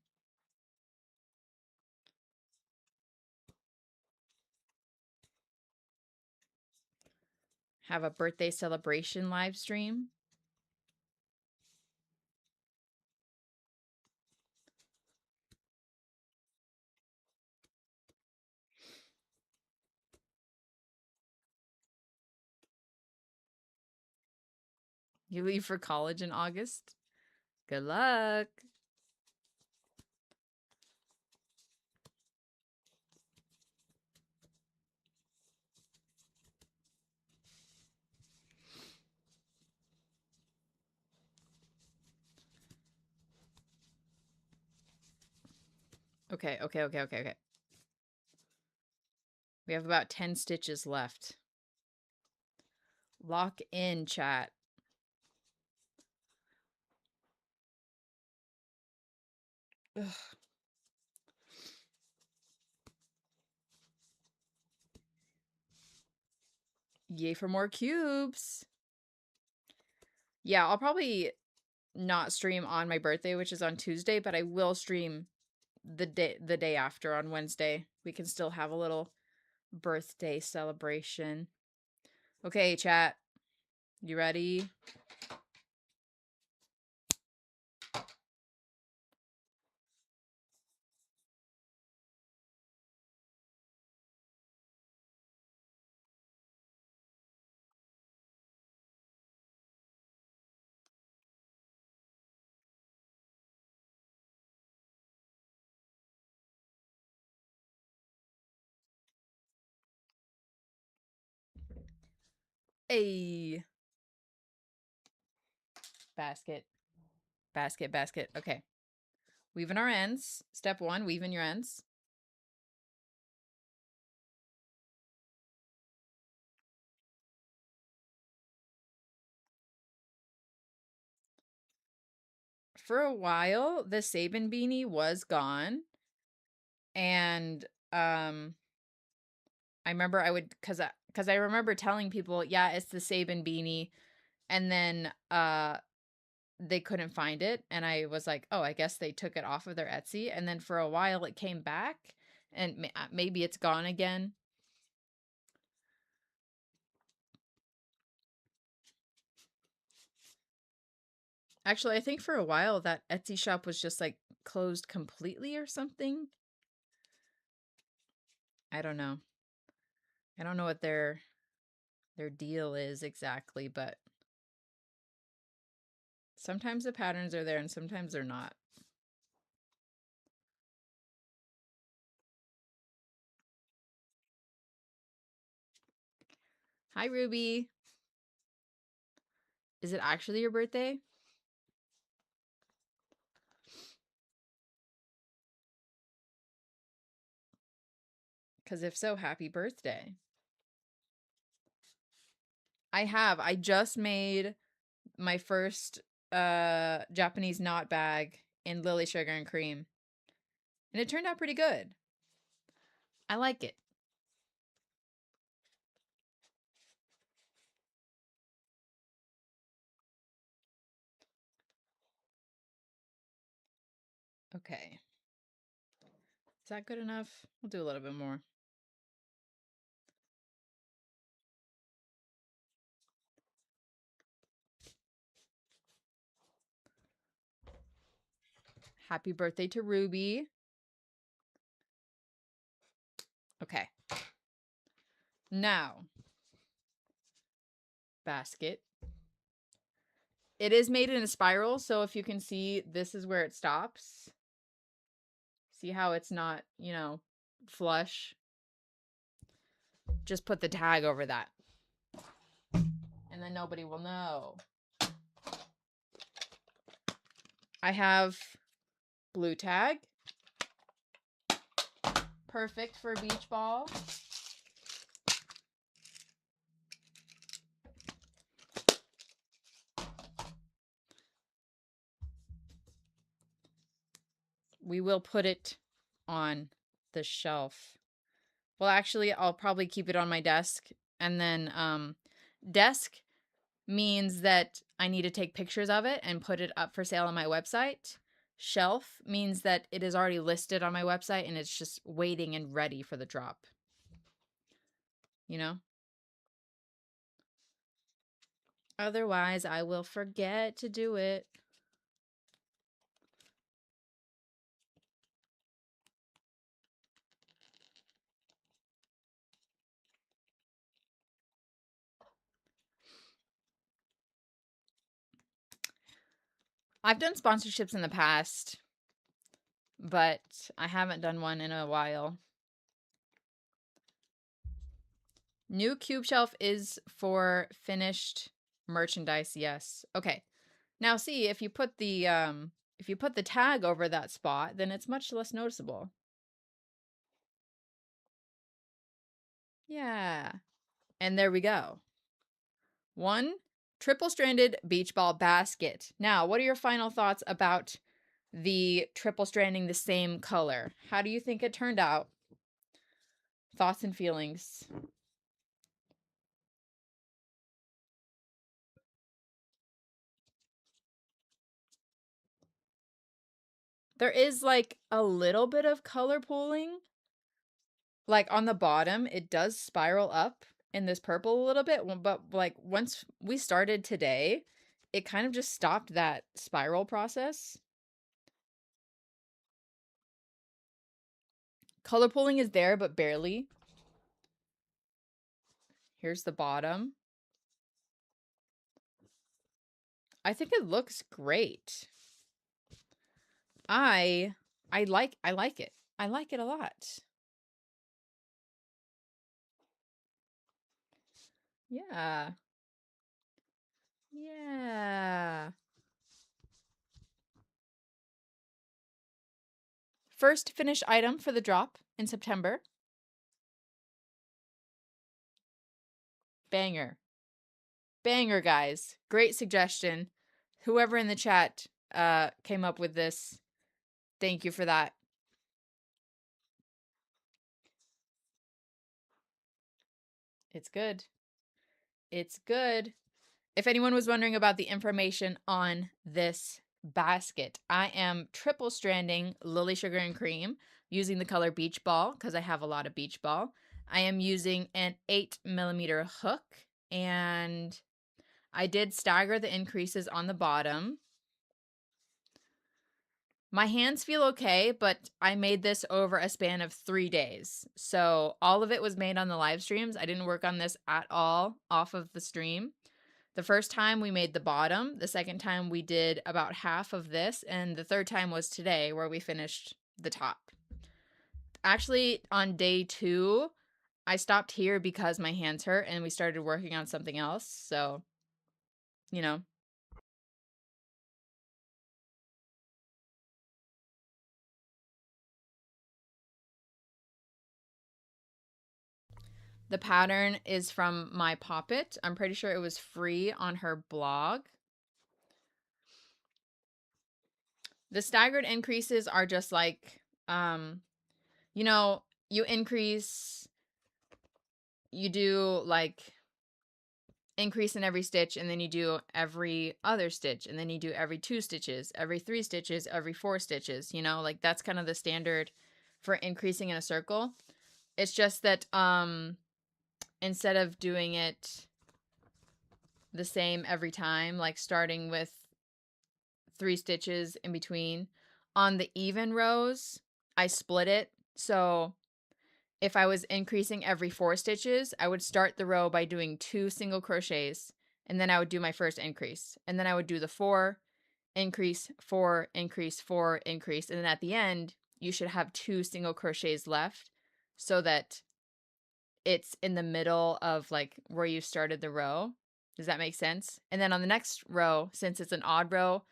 Have a birthday celebration live stream. You leave for college in August? Good luck. Okay. We have about 10 stitches left. Lock in, chat. Ugh. Yay for more cubes. Yeah, I'll probably not stream on my birthday, which is on Tuesday, but I will stream the day after on Wednesday. We can still have a little birthday celebration. Okay, chat. You ready? A basket, basket, basket. Okay. Weave in our ends. Step 1, weave in your ends. For a while, the Sabin beanie was gone. And I remember I would, cause I remember telling people, yeah, it's the Sabin beanie. And then they couldn't find it. And I was like, oh, I guess they took it off of their Etsy. And then for a while it came back, and maybe it's gone again. Actually, I think for a while that Etsy shop was just like closed completely or something. I don't know. I don't know what their deal is exactly, but sometimes the patterns are there and sometimes they're not. Hi, Ruby. Is it actually your birthday? Because if so, happy birthday. I have. I just made my first Japanese knot bag in Lily Sugar and Cream. And it turned out pretty good. I like it. Okay. Is that good enough? We'll do a little bit more. Happy birthday to Ruby. Okay. Now, basket. It is made in a spiral, so if you can see, this is where it stops. See how it's not, you know, flush? Just put the tag over that. And then nobody will know. I have blue tag. Perfect for beach ball. We will put it on the shelf. Well, actually, I'll probably keep it on my desk. And then desk means that I need to take pictures of it and put it up for sale on my website. Shelf means that it is already listed on my website and it's just waiting and ready for the drop. You know? Otherwise, I will forget to do it. I've done sponsorships in the past, but I haven't done one in a while. New cube shelf is for finished merchandise, yes. Okay. Now see, if you put the tag over that spot, then it's much less noticeable. Yeah. And there we go. 1 triple-stranded beach ball basket. Now, what are your final thoughts about the triple stranding the same color? How do you think it turned out? Thoughts and feelings. There is like a little bit of color pooling. Like on the bottom, it does spiral up in this purple a little bit, but like once we started today, it kind of just stopped that spiral process. Color pooling is there, but barely. Here's the bottom. I think it looks great. I like it. I like it a lot. Yeah. Yeah. First finished item for the drop in September. Banger. Banger, guys. Great suggestion. Whoever in the chat came up with this, thank you for that. It's good. It's good. If anyone was wondering about the information on this basket, I am triple stranding lily sugar and cream using the color beach ball because I have a lot of beach ball. I am using an 8mm hook, and I did stagger the increases on the bottom. My hands feel okay, but I made this over a span of 3 days. So all of it was made on the live streams. I didn't work on this at all off of the stream. The first time we made the bottom, the second time we did about half of this, and the third time was today where we finished the top. Actually, on day 2, I stopped here because my hands hurt and we started working on something else. So, you know. The pattern is from my Poppet. I'm pretty sure it was free on her blog. The staggered increases are just like, you know, you increase, you do like increase in every stitch, and then you do every other stitch, and then you do every 2 stitches, every 3 stitches, every 4 stitches, you know, like that's kind of the standard for increasing in a circle. It's just that instead of doing it the same every time, like starting with 3 stitches in between, on the even rows, I split it. So if I was increasing every 4 stitches, I would start the row by doing 2 single crochets, and then I would do my first increase. And then I would do the 4, increase, 4, increase, 4, increase. And then at the end, you should have 2 single crochets left so that it's in the middle of like where you started the row. Does that make sense? And then on the next row, since it's an odd row,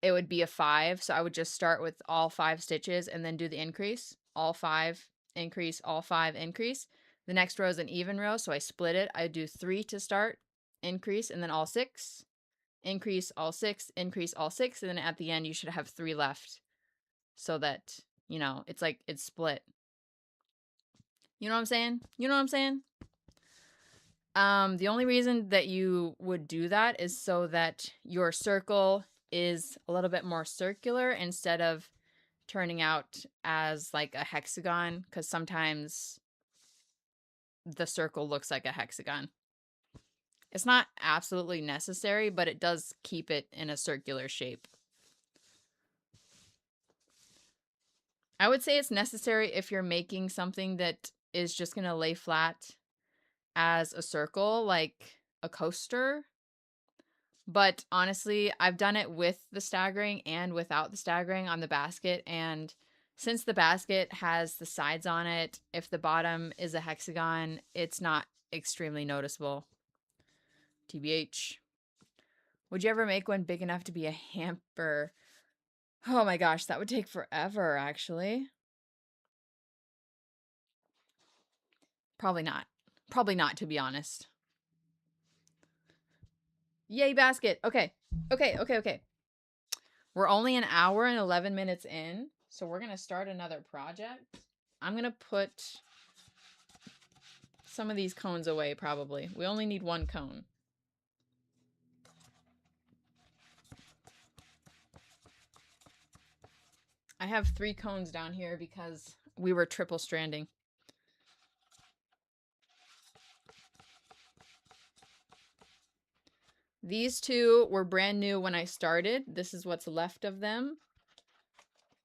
it would be a 5. So I would just start with all 5 stitches and then do the increase. All 5, increase, all 5, increase. The next row is an even row, so I split it. I do 3 to start, increase, and then all 6. Increase, all 6, increase, all 6. And then at the end, you should have 3 left so that, you know, it's like it's split. You know what I'm saying? You know what I'm saying? The only reason that you would do that is so that your circle is a little bit more circular instead of turning out as like a hexagon, because sometimes the circle looks like a hexagon. It's not absolutely necessary, but it does keep it in a circular shape. I would say it's necessary if you're making something that is just going to lay flat as a circle, like a coaster. But honestly, I've done it with the staggering and without the staggering on the basket. And since the basket has the sides on it, if the bottom is a hexagon, it's not extremely noticeable. TBH. Would you ever make one big enough to be a hamper? Oh my gosh, that would take forever, actually. Probably not. Probably not, to be honest. Yay, basket. Okay. Okay. We're only an hour and 11 minutes in, so we're going to start another project. I'm going to put some of these cones away, probably. We only need 1 cone. I have 3 cones down here because we were triple stranding. These 2 were brand new when I started. This is what's left of them.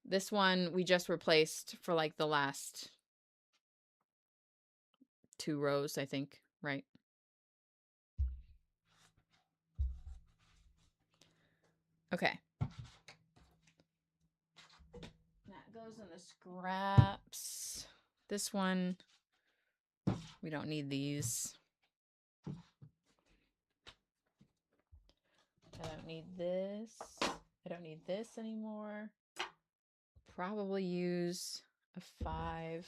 This one we just replaced for like the last 2 rows, I think, right? Okay. That goes in the scraps. This one, we don't need these. I don't need this. I don't need this anymore. Probably use a 5.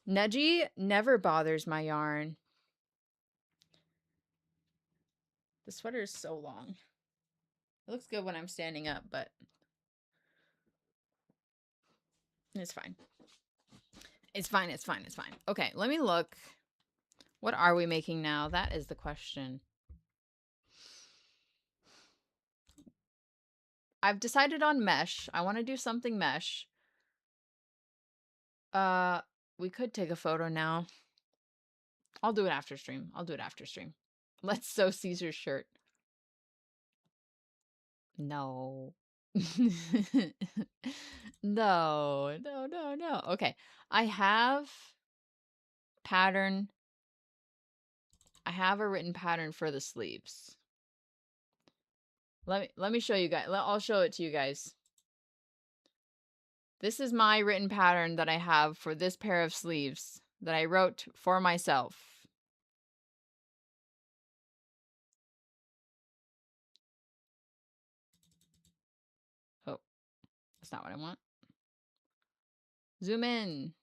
Nudgy never bothers my yarn. The sweater is so long. It looks good when I'm standing up, but it's fine. It's fine, it's fine, it's fine. Okay, let me look. What are we making now? That is the question. I've decided on mesh. I want to do something mesh. We could take a photo now. I'll do it after stream. Let's sew Caesar's shirt. No. No. Okay. I have pattern. I have a written pattern for the sleeves. Let me show you guys. I'll show it to you guys. This is my written pattern that I have for this pair of sleeves that I wrote for myself. Oh, that's not what I want. Zoom in.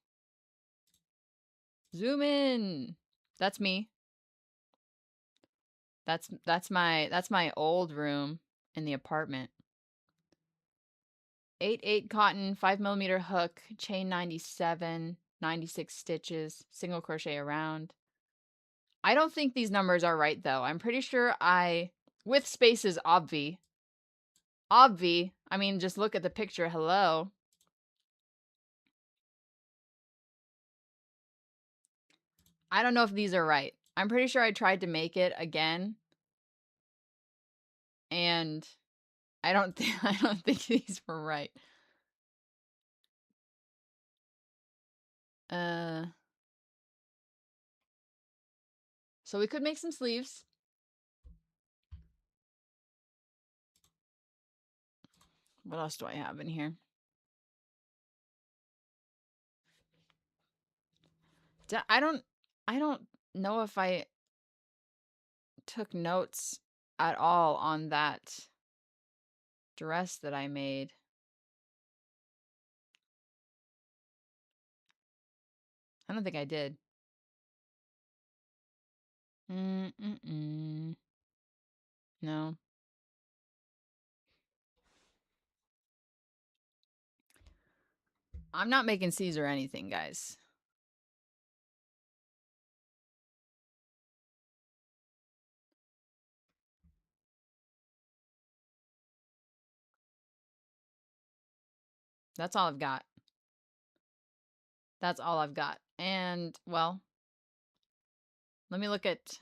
Zoom in. That's me. That's my old room in the apartment. 8/8 cotton, 5mm hook, chain 97, 96 stitches, single crochet around. I don't think these numbers are right though. I'm pretty sure with spaces, obvi. I mean, just look at the picture. Hello. I don't know if these are right. I'm pretty sure I tried to make it again. And I don't think these were right. So we could make some sleeves. What else do I have in here? I don't know if I took notes at all on that dress that I made. I don't think I did. No. I'm not making Caesar anything, guys. That's all I've got. That's all I've got. And, well, let me look at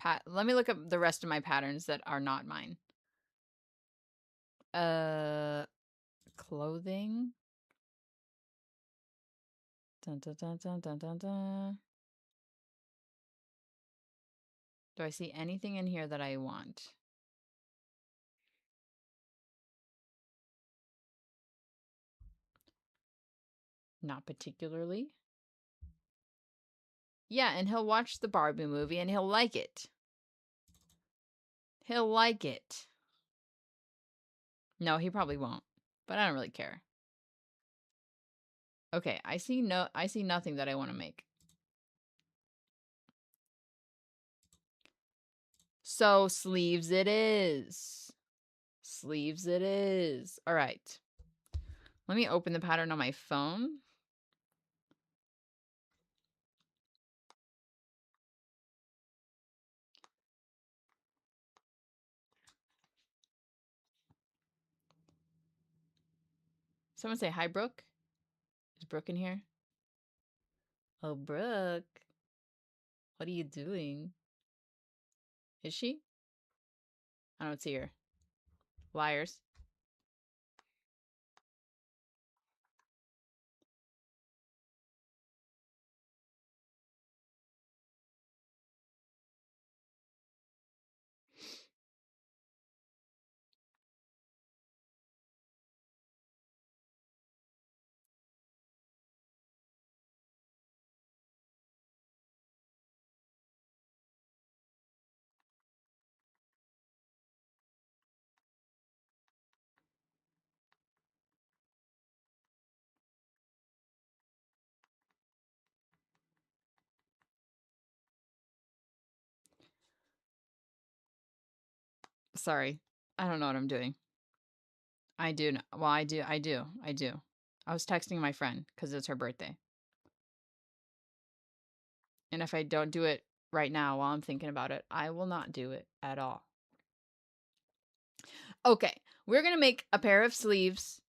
the rest of my patterns that are not mine. Clothing. Dun, dun, dun, dun, dun, dun, dun. Do I see anything in here that I want? Not particularly. Yeah, and he'll watch the Barbie movie and he'll like it. He'll like it. No, he probably won't. But I don't really care. Okay, I see nothing that I want to make. So sleeves it is. Sleeves it is. All right. Let me open the pattern on my phone. Someone say hi, Brooke. Is Brooke in here? Oh, Brooke. What are you doing? Is she? I don't see her. Liars. Sorry. I don't know what I'm doing. I do. Well, I do. I was texting my friend because it's her birthday. And if I don't do it right now while I'm thinking about it, I will not do it at all. Okay. We're going to make a pair of sleeves.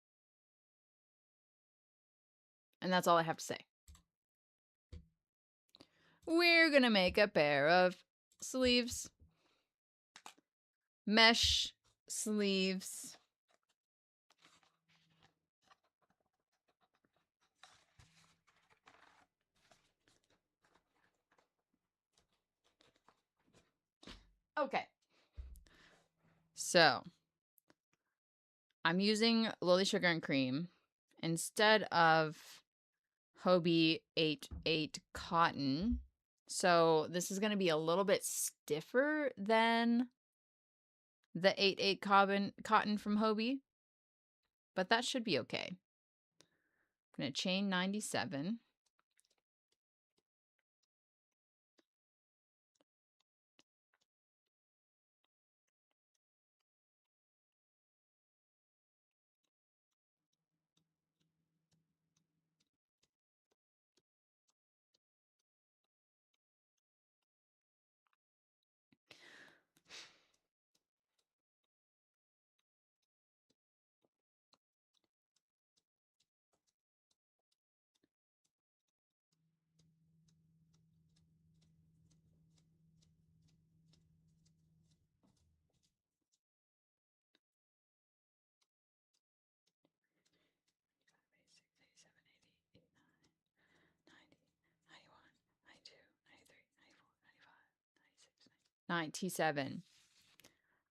And that's all I have to say. We're going to make a pair of sleeves. Mesh sleeves. Okay. So, I'm using Lily Sugar and Cream instead of Hobie 8/8 cotton. So, this is going to be a little bit stiffer than the 8/8 cotton from Hobie, but that should be okay. I'm going to chain 97.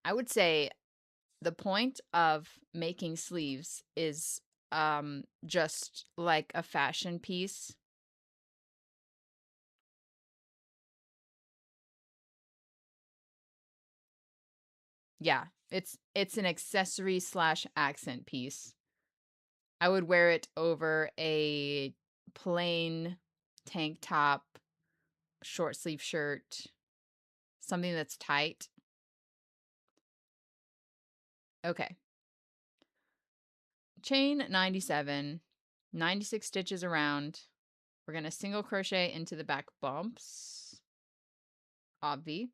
I would say the point of making sleeves is just like a fashion piece. Yeah, it's an accessory / accent piece. I would wear it over a plain tank top, short sleeve shirt, something that's tight. Okay. Chain 97, 96 stitches around. We're going to single crochet into the back bumps. Obvi.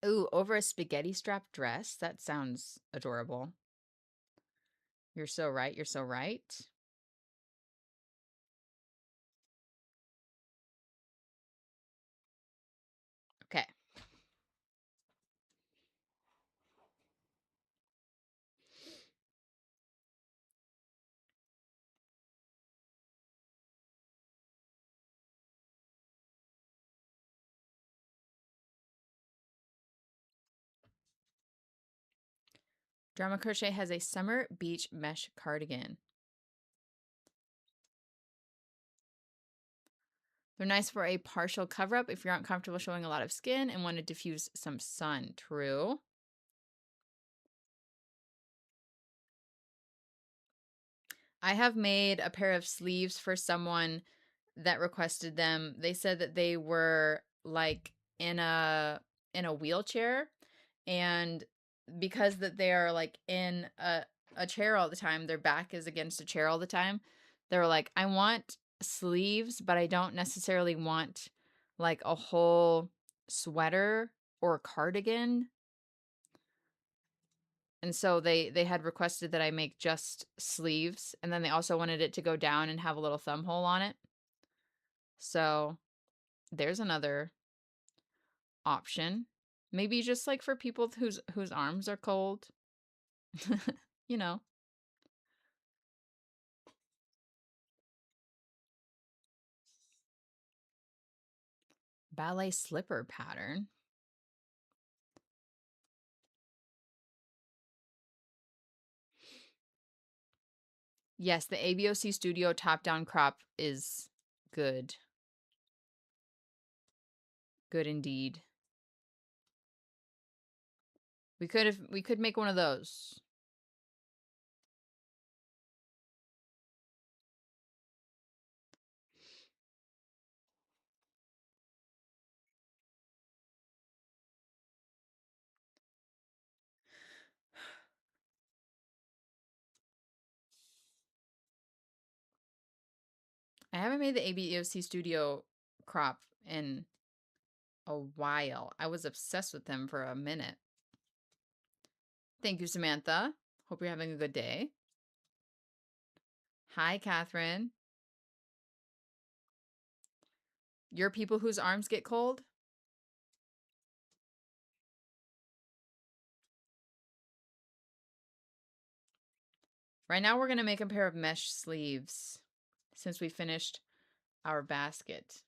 Ooh, over a spaghetti strap dress? That sounds adorable. You're so right. You're so right. Okay. Drama Crochet has a summer beach mesh cardigan. They're nice for a partial cover-up if you're not comfortable showing a lot of skin and want to diffuse some sun. True. I have made a pair of sleeves for someone that requested them. They said that they were like in a wheelchair, and because that they are like in a chair all the time, their back is against a chair all the time. They were like, I want sleeves, but I don't necessarily want like a whole sweater or cardigan. And so they had requested that I make just sleeves, and then they also wanted it to go down and have a little thumb hole on it. So there's another option. Maybe just like for people whose arms are cold. You know. Ballet slipper pattern. Yes, the ABOC Studio top-down crop is good. Good indeed. We could make one of those. I haven't made the ABEOC Studio crop in a while. I was obsessed with them for a minute. Thank you, Samantha. Hope you're having a good day. Hi, Catherine. You're people whose arms get cold? Right now, we're going to make a pair of mesh sleeves since we finished our basket.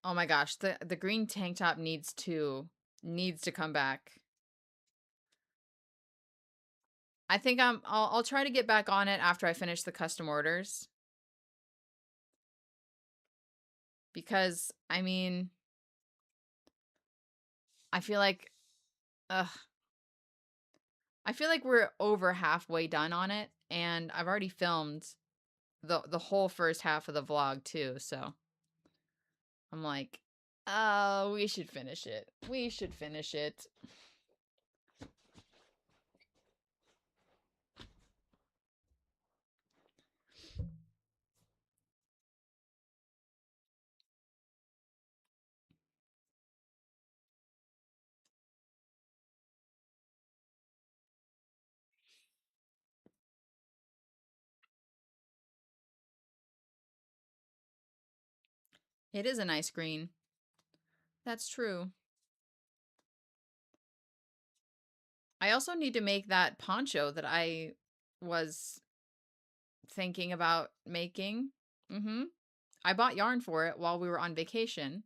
Oh my gosh, the green tank top needs to come back. I think I'll try to get back on it after I finish the custom orders. Because I mean, I feel like ugh. I feel like we're over halfway done on it, and I've already filmed the whole first half of the vlog too, so I'm like, oh, we should finish it. We should finish it. It is a nice green. That's true. I also need to make that poncho that I was thinking about making. I bought yarn for it while we were on vacation.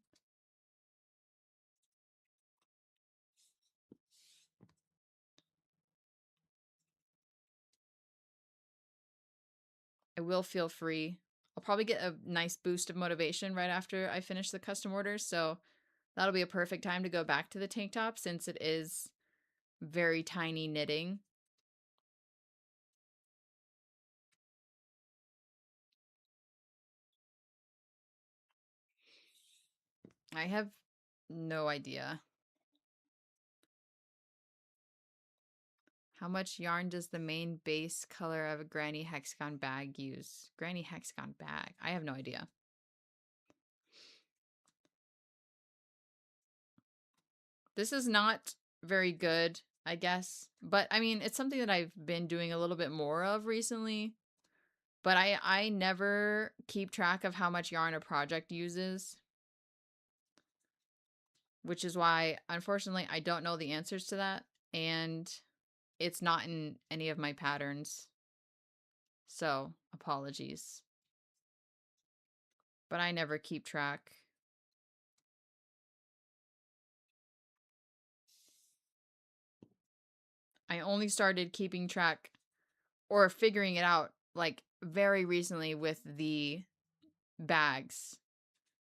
I will feel free. I'll probably get a nice boost of motivation right after I finish the custom orders, so that'll be a perfect time to go back to the tank top since it is very tiny knitting. I have no idea. How much yarn does the main base color of a granny hexagon bag use? Granny hexagon bag? I have no idea. This is not very good, I guess. But I mean, it's something that I've been doing a little bit more of recently. But I never keep track of how much yarn a project uses. Which is why, unfortunately, I don't know the answers to that. And it's not in any of my patterns. So, apologies. But I never keep track. I only started keeping track or figuring it out like very recently with the bags.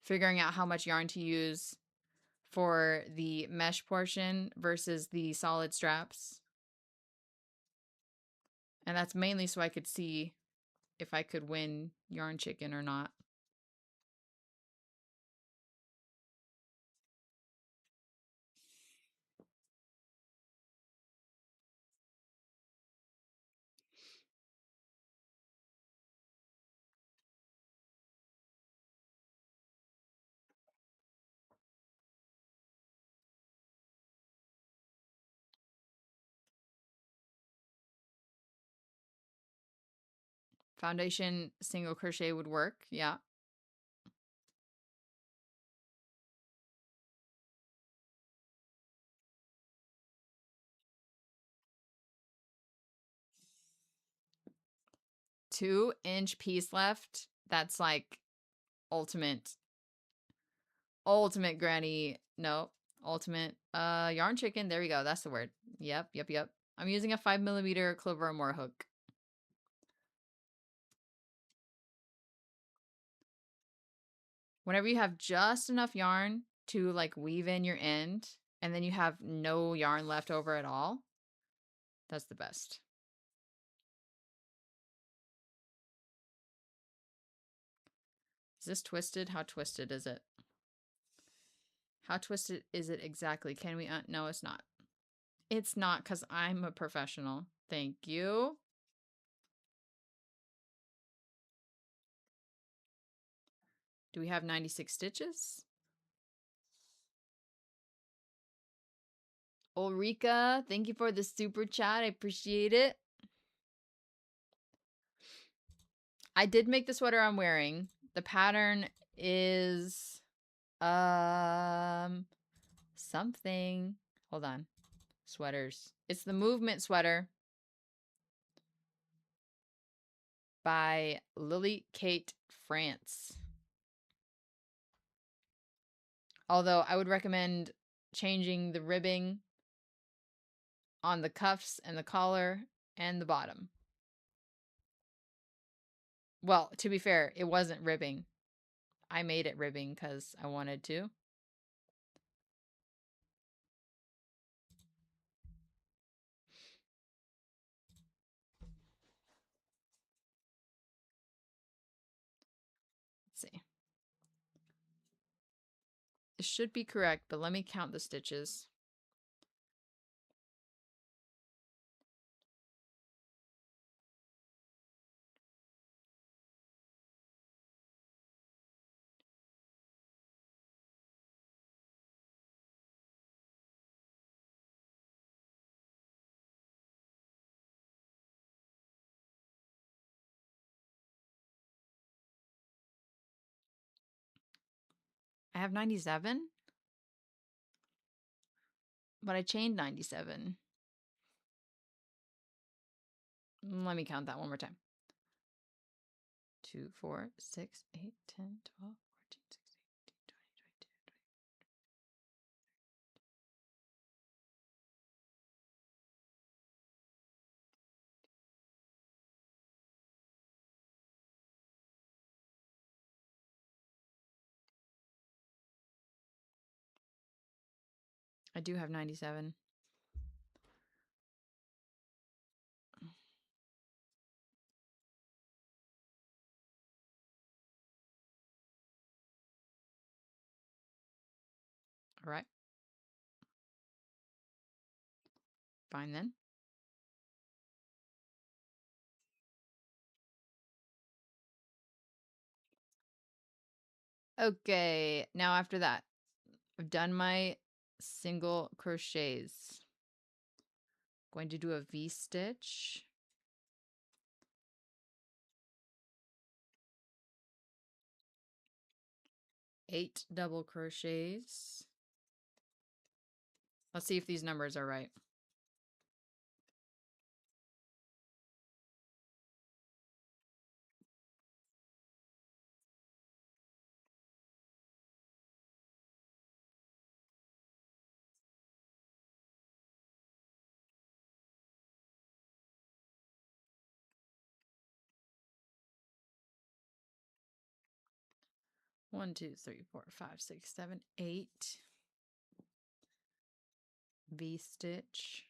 Figuring out how much yarn to use for the mesh portion versus the solid straps. And that's mainly so I could see if I could win Yarn Chicken or not. Foundation single crochet would work, yeah. Two-inch piece left. That's like ultimate granny. No, ultimate yarn chicken. There we go. That's the word. Yep. I'm using a 5mm Clover Moore hook. Whenever you have just enough yarn to like weave in your end and then you have no yarn left over at all, that's the best. Is this twisted? How twisted is it? How twisted is it exactly? Can we, no, it's not. It's not because I'm a professional. Thank you. Do we have 96 stitches? Ulrika, thank you for the super chat. I appreciate it. I did make the sweater I'm wearing. The pattern is something. Hold on. Sweaters. It's the Movement sweater by Lily Kate France. Although I would recommend changing the ribbing on the cuffs and the collar and the bottom. Well, to be fair, it wasn't ribbing. I made it ribbing because I wanted to. Let's see. It should be correct, but let me count the stitches. I have 97, but I chained 97. Let me count that one more time. 2, 4, 6, 8, 10, 12, 14, 16, 18, 20, 22, 23. I do have 97. All right. Fine then. Okay, now after that, I've done my single crochets. Going to do a V-stitch. 8 double crochets. Let's see if these numbers are right. One, 2, 3, 4, 5, 6, 7, 8. V-stitch.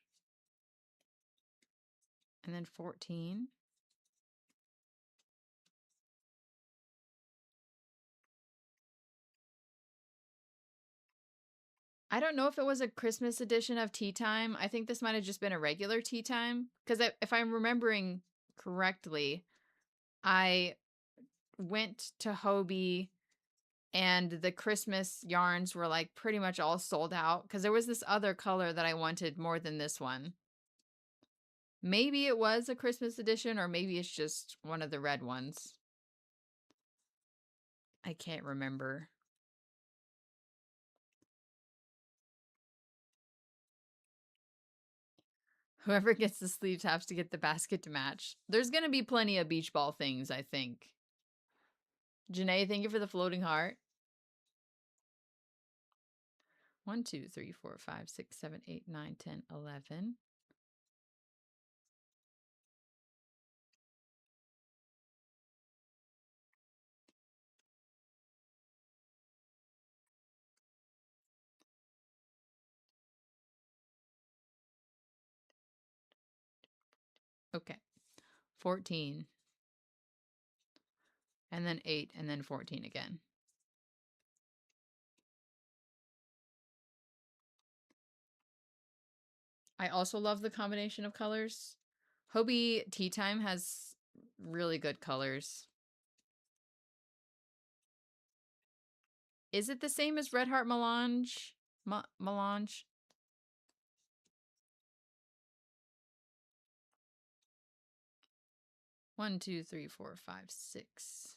And then 14. I don't know if it was a Christmas edition of Tea Time. I think this might have just been a regular Tea Time. Because if I'm remembering correctly, I went to Hobie and the Christmas yarns were like pretty much all sold out. Because there was this other color that I wanted more than this one. Maybe it was a Christmas edition or maybe it's just one of the red ones. I can't remember. Whoever gets the sleeves has to get the basket to match. There's going to be plenty of beach ball things, I think. Janae, thank you for the floating heart. 1, 2, 3, 4, 5, 6, 7, 8, 9, 10, 11. Okay. 14. And then 8, and then 14 again. I also love the combination of colors. Hobie Tea Time has really good colors. Is it the same as Red Heart Melange? Melange? One, two, three, four, five, six.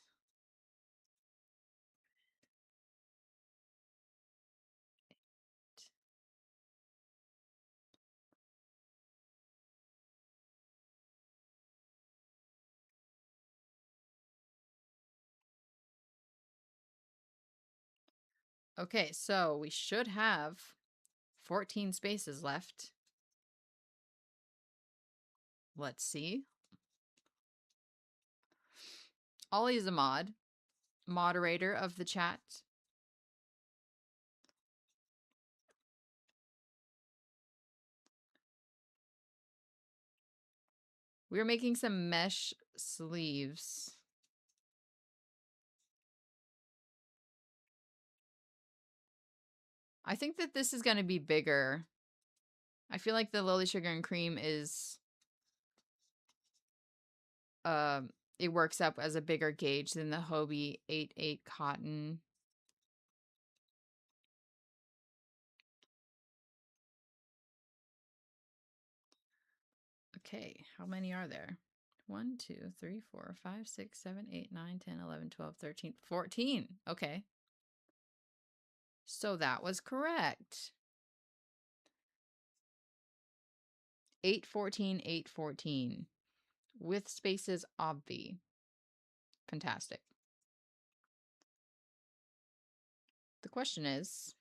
Okay, so we should have 14 spaces left. Let's see. Ollie is a moderator of the chat. We're making some mesh sleeves. I think that this is going to be bigger. I feel like the Lily Sugar and Cream is, it works up as a bigger gauge than the Hobie 8/8 cotton. Okay, how many are there? 1, 2, 3, 4, 5, 6, 7, 8, 9, 10, 11, 12, 13, 14. Okay. So that was correct. 8, 14, 8, 14. With spaces obvi. Fantastic. The question is,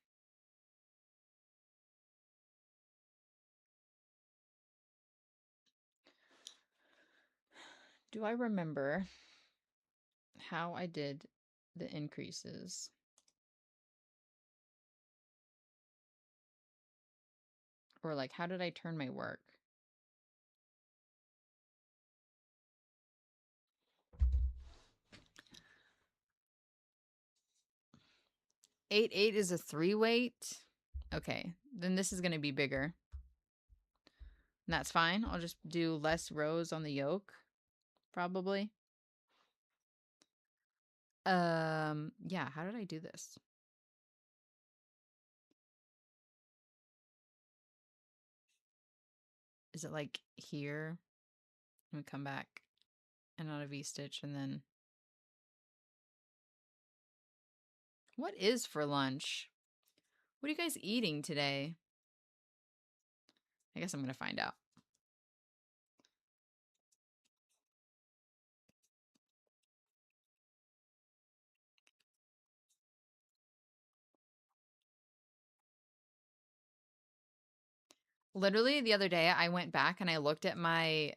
do I remember how I did the increases? Or like, how did I turn my work? Eight is a 3 weight. Okay, then this is going to be bigger. And that's fine. I'll just do less rows on the yoke, probably. Yeah, how did I do this? Is it like here? Let me come back and not a V-stitch and then... What is for lunch? What are you guys eating today? I guess I'm going to find out. Literally the other day, I went back and I looked at my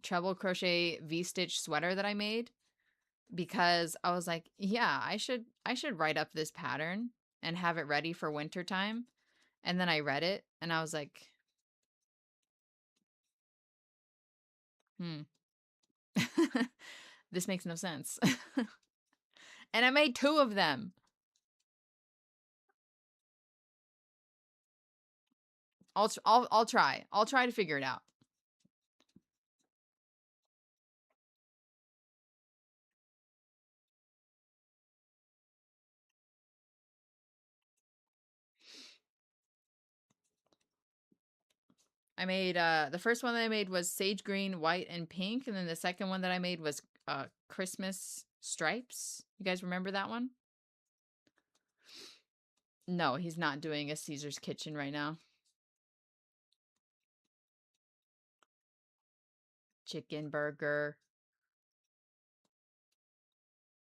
treble crochet V-stitch sweater that I made because I was like, yeah, I should write up this pattern and have it ready for winter time. And then I read it and I was like, this makes no sense. And I made 2 of them. I'll try. I'll try to figure it out. I made the first one that I made was sage green, white, and pink, and then the second one that I made was Christmas stripes. You guys remember that one? No, he's not doing a Caesar's Kitchen right now. Chicken burger.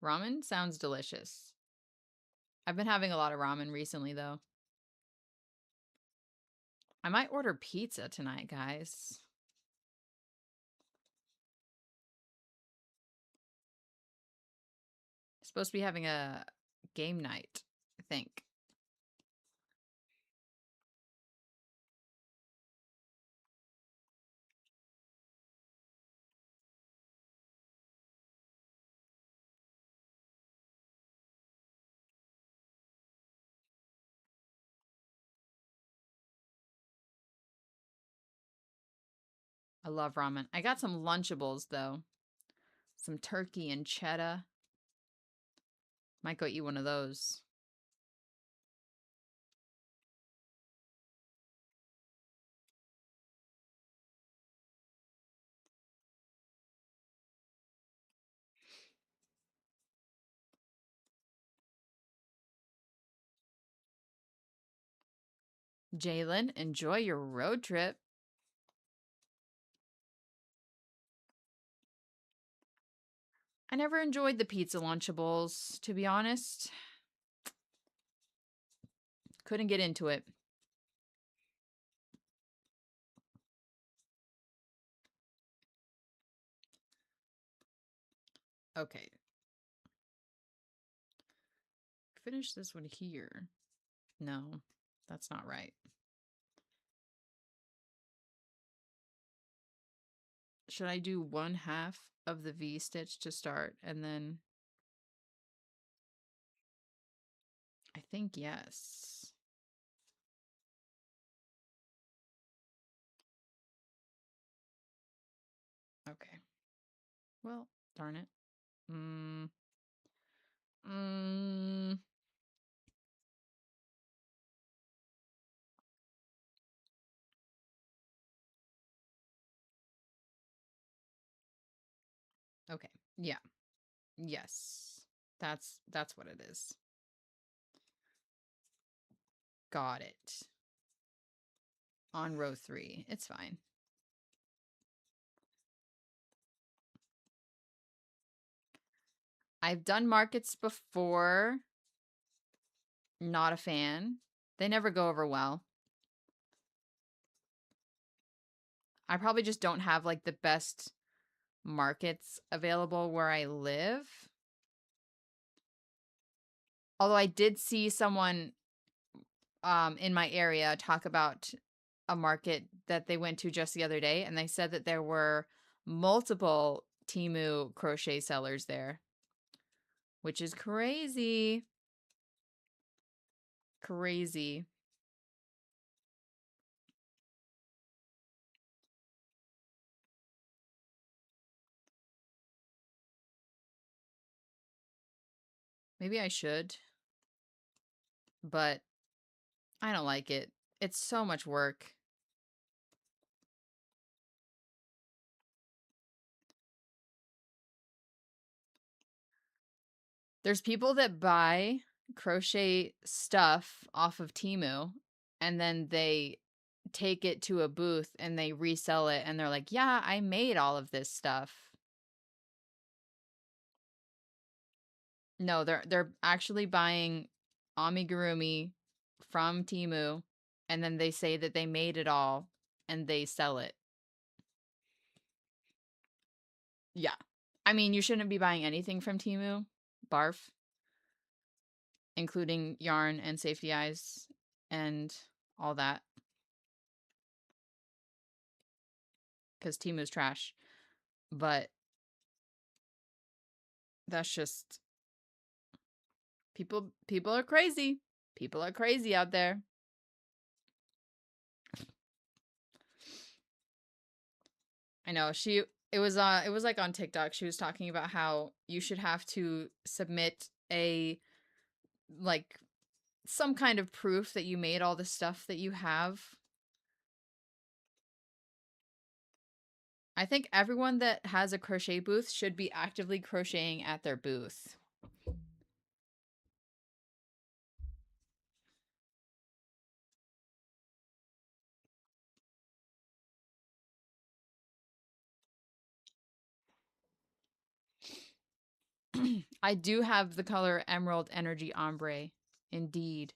Ramen sounds delicious. I've been having a lot of ramen recently, though. I might order pizza tonight, guys. Supposed to be having a game night, I think. I love ramen. I got some Lunchables, though. Some turkey and cheddar. Might go eat one of those. Jalen, enjoy your road trip. I never enjoyed the pizza Lunchables, to be honest. Couldn't get into it. Okay. Finish this one here. No, that's not right. Should I do 1/2 of the V-stitch to start and then... I think yes. Okay. Well, darn it. Okay. Yeah. Yes. That's what it is. Got it. On row 3. It's fine. I've done markets before. Not a fan. They never go over well. I probably just don't have like the best markets available where I live. Although I did see someone in my area talk about a market that they went to just the other day, and they said that there were multiple Temu crochet sellers there, which is crazy. Crazy. Maybe I should, but I don't like it. It's so much work. There's people that buy crochet stuff off of Temu and then they take it to a booth and they resell it and they're like, "Yeah, I made all of this stuff." No, they're actually buying amigurumi from Temu and then they say that they made it all and they sell it. Yeah. I mean, you shouldn't be buying anything from Temu. Barf. Including yarn and safety eyes and all that. Because Temu's trash. But that's just... People are crazy. People are crazy out there. I know. It was like on TikTok. She was talking about how you should have to submit a like some kind of proof that you made all the stuff that you have. I think everyone that has a crochet booth should be actively crocheting at their booth. I do have the color Emerald Energy Ombre. Indeed.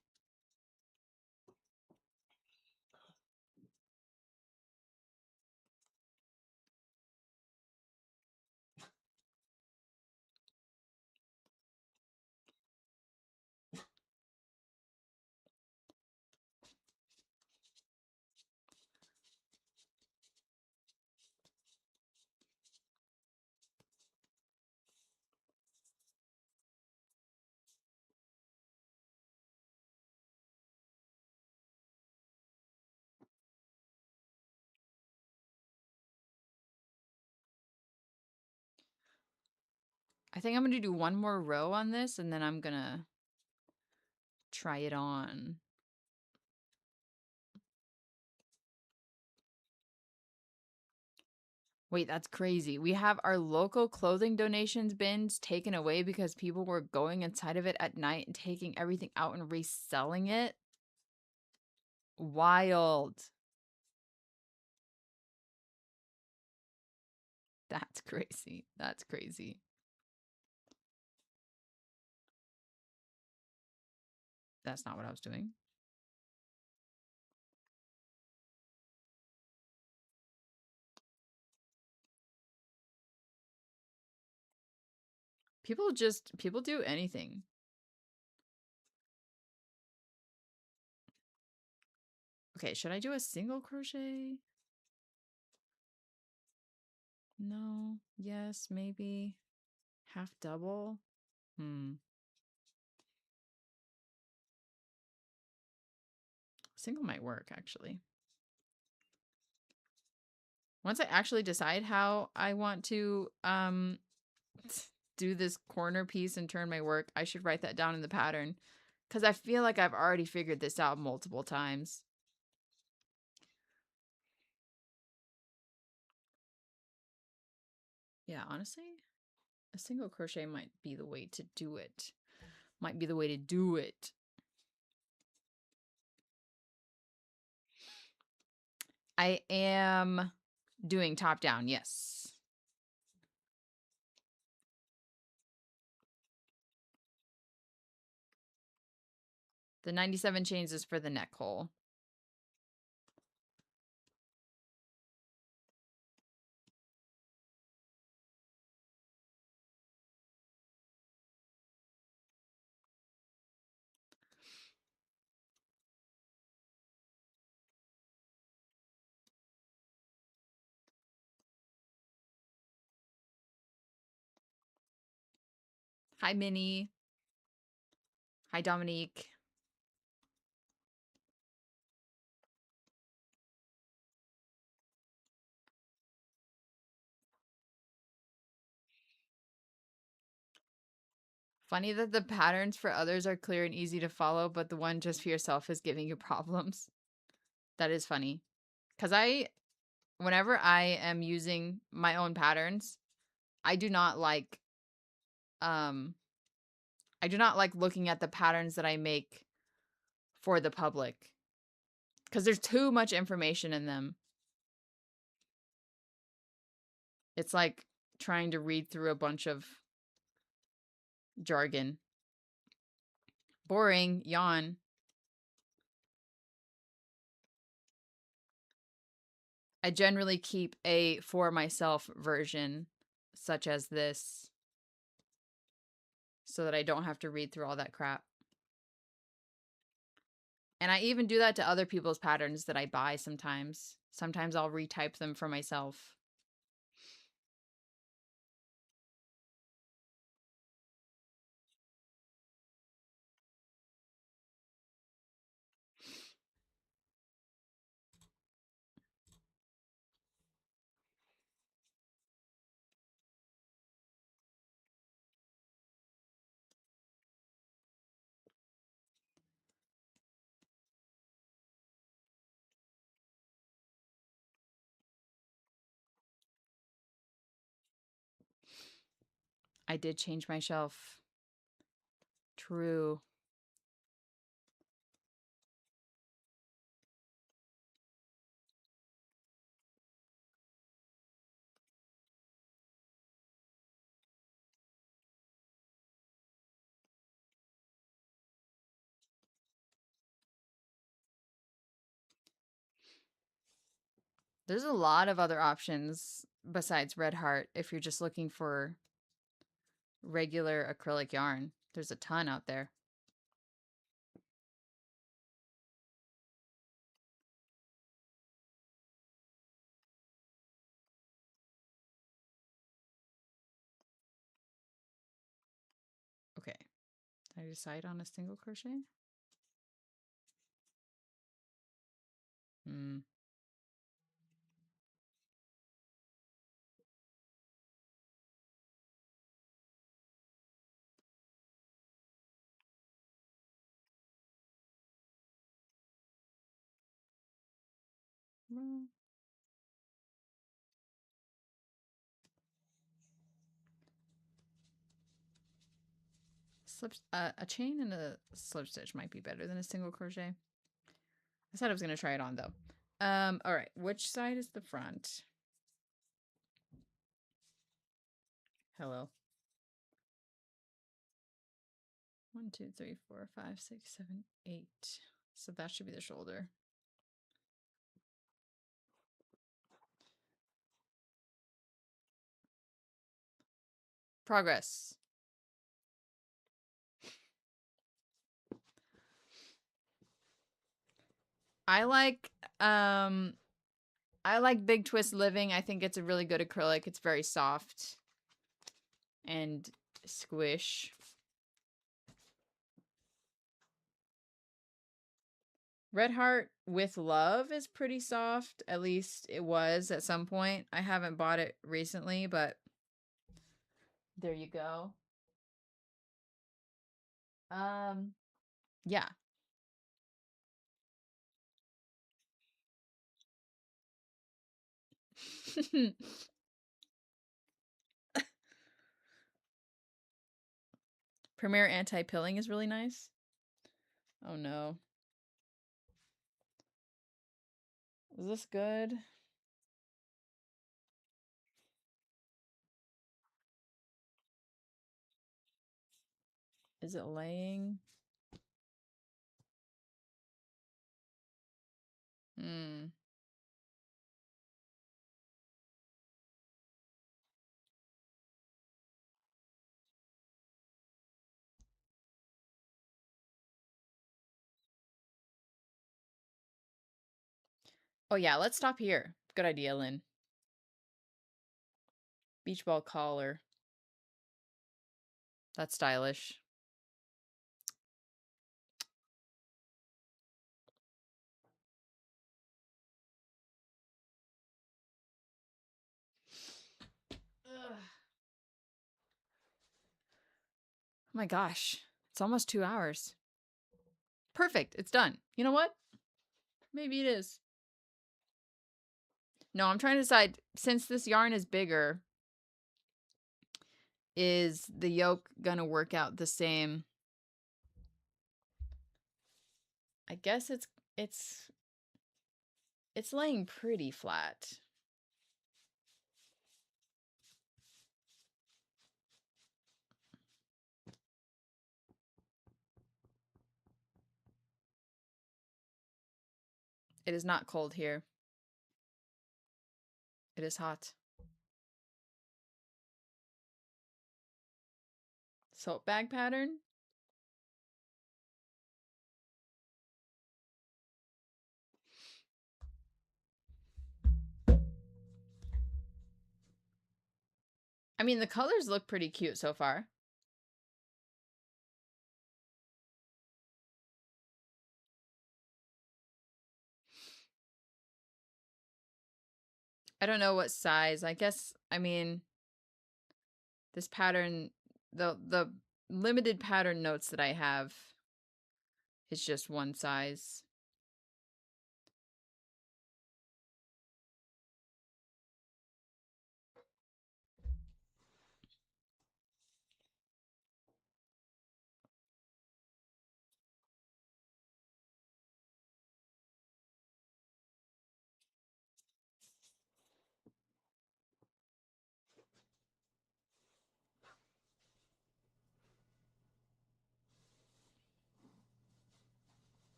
I think I'm going to do one more row on this and then I'm going to try it on. Wait, that's crazy. We have our local clothing donations bins taken away because people were going inside of it at night and taking everything out and reselling it. Wild. That's crazy. That's crazy. That's not what I was doing. People do anything. Okay, should I do a single crochet? No. Yes, maybe. Half double? Single might work, actually. Once I actually decide how I want to do this corner piece and turn my work, I should write that down in the pattern. Because I feel like I've already figured this out multiple times. Yeah, honestly, a single crochet might be the way to do it. Might be the way to do it. I am doing top down, yes. The 97 chains is for the neck hole. Hi, Minnie. Hi, Dominique. Funny that the patterns for others are clear and easy to follow, but the one just for yourself is giving you problems. That is funny. Because whenever I am using my own patterns, I do not like, um, I do not like looking at the patterns that I make for the public. Because there's too much information in them. It's like trying to read through a bunch of jargon. Boring, yawn. I generally keep a for myself version, such as this, so that I don't have to read through all that crap. And I even do that to other people's patterns that I buy sometimes. Sometimes I'll retype them for myself. I did change my shelf. True. There's a lot of other options besides Red Heart if you're just looking for regular acrylic yarn. There's a ton out there. Okay. Did I decide on a single crochet? A chain and a slip stitch might be better than a single crochet. I said I was going to try it on though. All right, which side is the front? Hello. 1, 2, 3, 4, 5, 6, 7, 8. So that should be the shoulder. Progress. I like Big Twist Living. I think it's a really good acrylic. It's very soft and squish. Red Heart with Love is pretty soft. At least it was at some point. I haven't bought it recently, but there you go. Yeah. Premier Anti-Pilling is really nice. Oh no. Is this good? Is it laying? Hmm. Oh yeah, let's stop here. Good idea, Lynn. Beach ball collar. That's stylish. Ugh. Oh my gosh. It's almost 2 hours. Perfect. It's done. You know what? Maybe it is. No, I'm trying to decide, since this yarn is bigger, is the yoke gonna work out the same? I guess it's laying pretty flat. It is not cold here. It is hot. Soap bag pattern? I mean, the colors look pretty cute so far. I don't know what size. I guess, I mean, this pattern, the limited pattern notes that I have is just one size.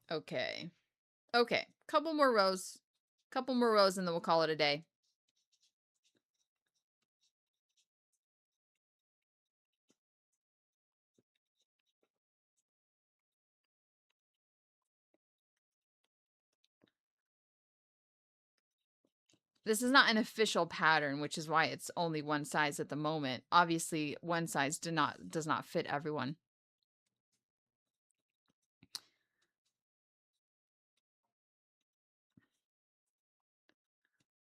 Okay. Okay. Couple more rows. Couple more rows and then we'll call it a day. This is not an official pattern, which is why it's only one size at the moment. Obviously, one size does not fit everyone.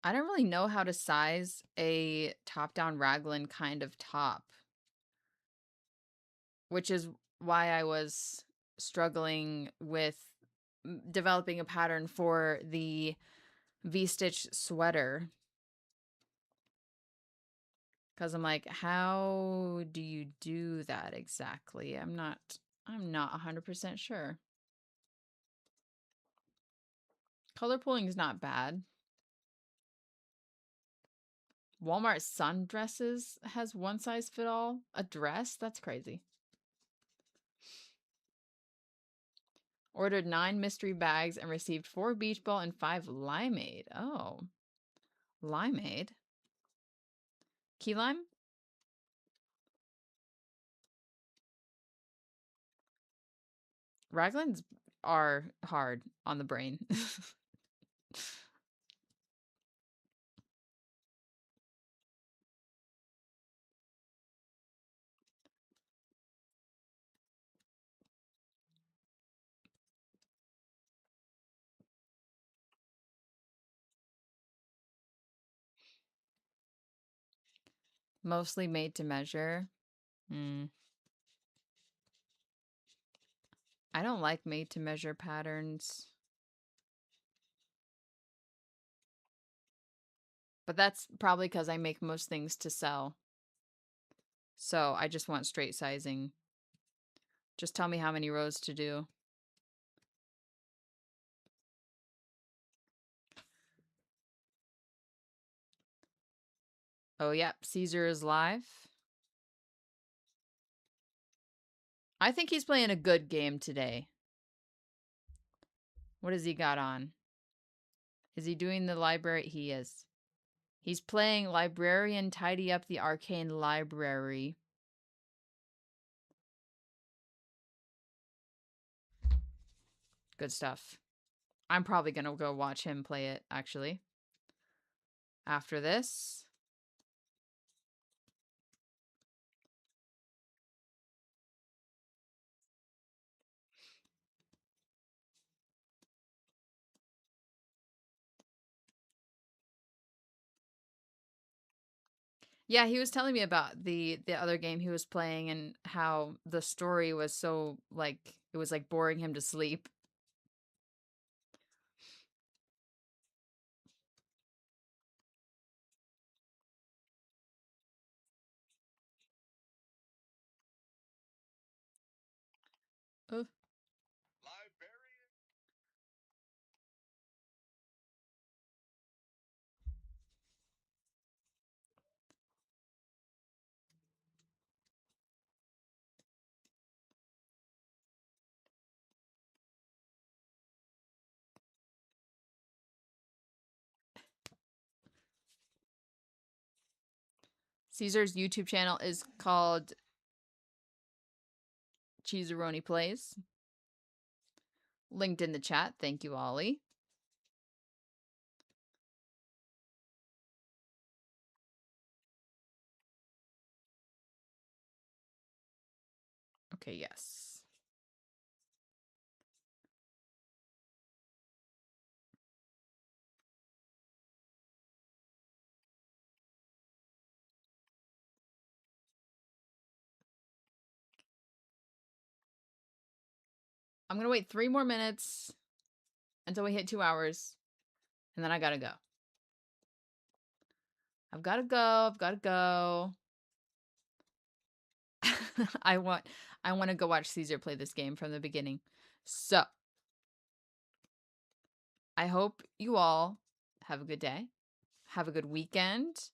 I don't really know how to size a top-down raglan kind of top, which is why I was struggling with developing a pattern for the V-stitch sweater. Because I'm like, how do you do that exactly? I'm not 100% sure. Color pulling is not bad. Walmart sundresses has one size fit all. A dress? That's crazy. Ordered 9 mystery bags and received 4 beach ball and 5 limeade. Oh. Limeade? Key lime? Raglans are hard on the brain. Mostly made to measure. I don't like made to measure patterns. But that's probably because I make most things to sell. So I just want straight sizing. Just tell me how many rows to do. Oh, yep. Caesar is live. I think he's playing a good game today. What has he got on? Is he doing the library? He is. He's playing Librarian Tidy Up the Arcane Library. Good stuff. I'm probably going to go watch him play it, actually. After this. Yeah, he was telling me about the other game he was playing and how the story was so, like, it was, like, boring him to sleep. Oh. Caesar's YouTube channel is called Cheeseroni Plays. Linked in the chat. Thank you, Ollie. Okay, yes. I'm going to wait 3 more minutes until we hit 2 hours, and then I gotta go. I've gotta go. I've gotta go. I want to go watch Caesar play this game from the beginning. So, I hope you all have a good day. Have a good weekend.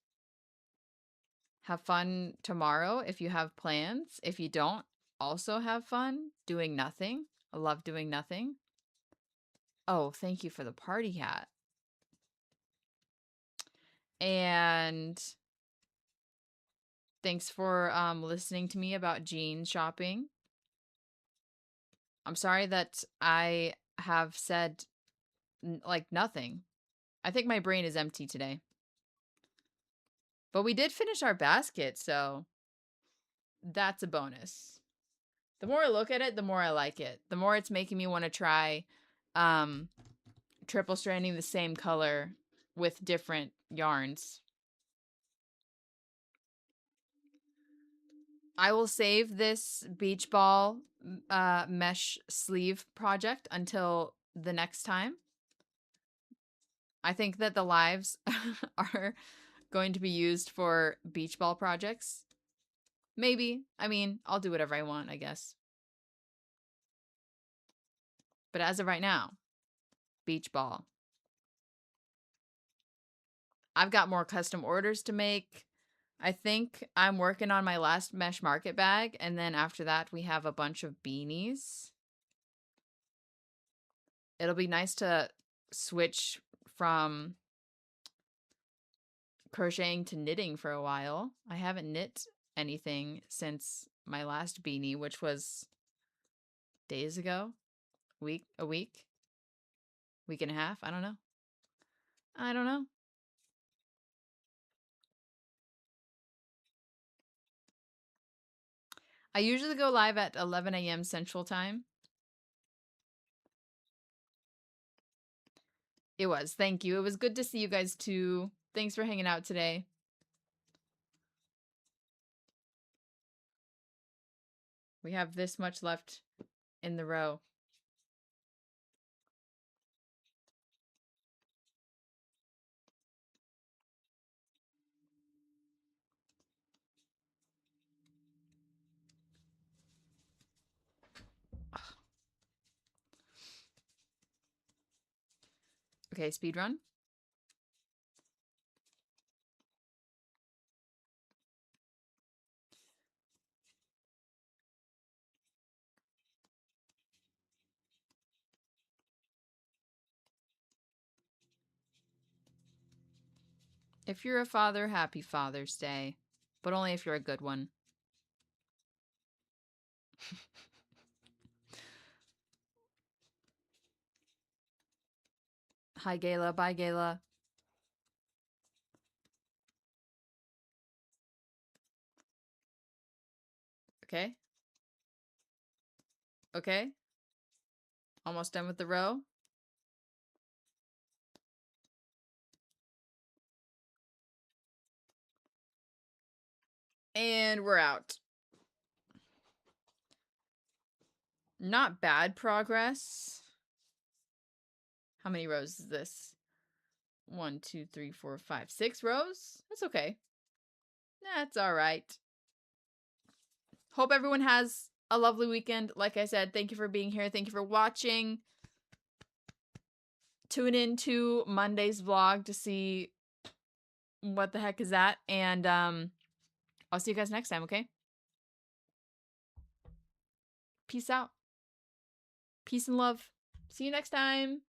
Have fun tomorrow if you have plans. If you don't, also have fun doing nothing. I love doing nothing. Oh, thank you for the party hat. And thanks for listening to me about jeans shopping. I'm sorry that I have said like nothing. I think my brain is empty today. But we did finish our basket, so that's a bonus. The more I look at it, the more I like it. The more it's making me want to try triple stranding the same color with different yarns. I will save this beach ball mesh sleeve project until the next time. I think that the lives are going to be used for beach ball projects. Maybe. I mean, I'll do whatever I want, I guess. But as of right now, beach ball. I've got more custom orders to make. I think I'm working on my last mesh market bag, and then after that we have a bunch of beanies. It'll be nice to switch from crocheting to knitting for a while. I haven't knit anything since my last beanie, which was days ago, a week and a half. I don't know. I usually go live at 11 a.m. Central Time. It was. Thank you. It was good to see you guys too. Thanks for hanging out today. We have this much left in the row. Okay, speed run. If you're a father, happy Father's Day. But only if you're a good one. Hi, Gayla. Bye, Gayla. Okay. Okay. Almost done with the row. And we're out. Not bad progress. How many rows is this? 1, 2, 3, 4, 5, 6 rows? That's okay. That's all right. Hope everyone has a lovely weekend. Like I said, thank you for being here. Thank you for watching. Tune in to Monday's vlog to see what the heck is that. And I'll see you guys next time, okay? Peace out. Peace and love. See you next time.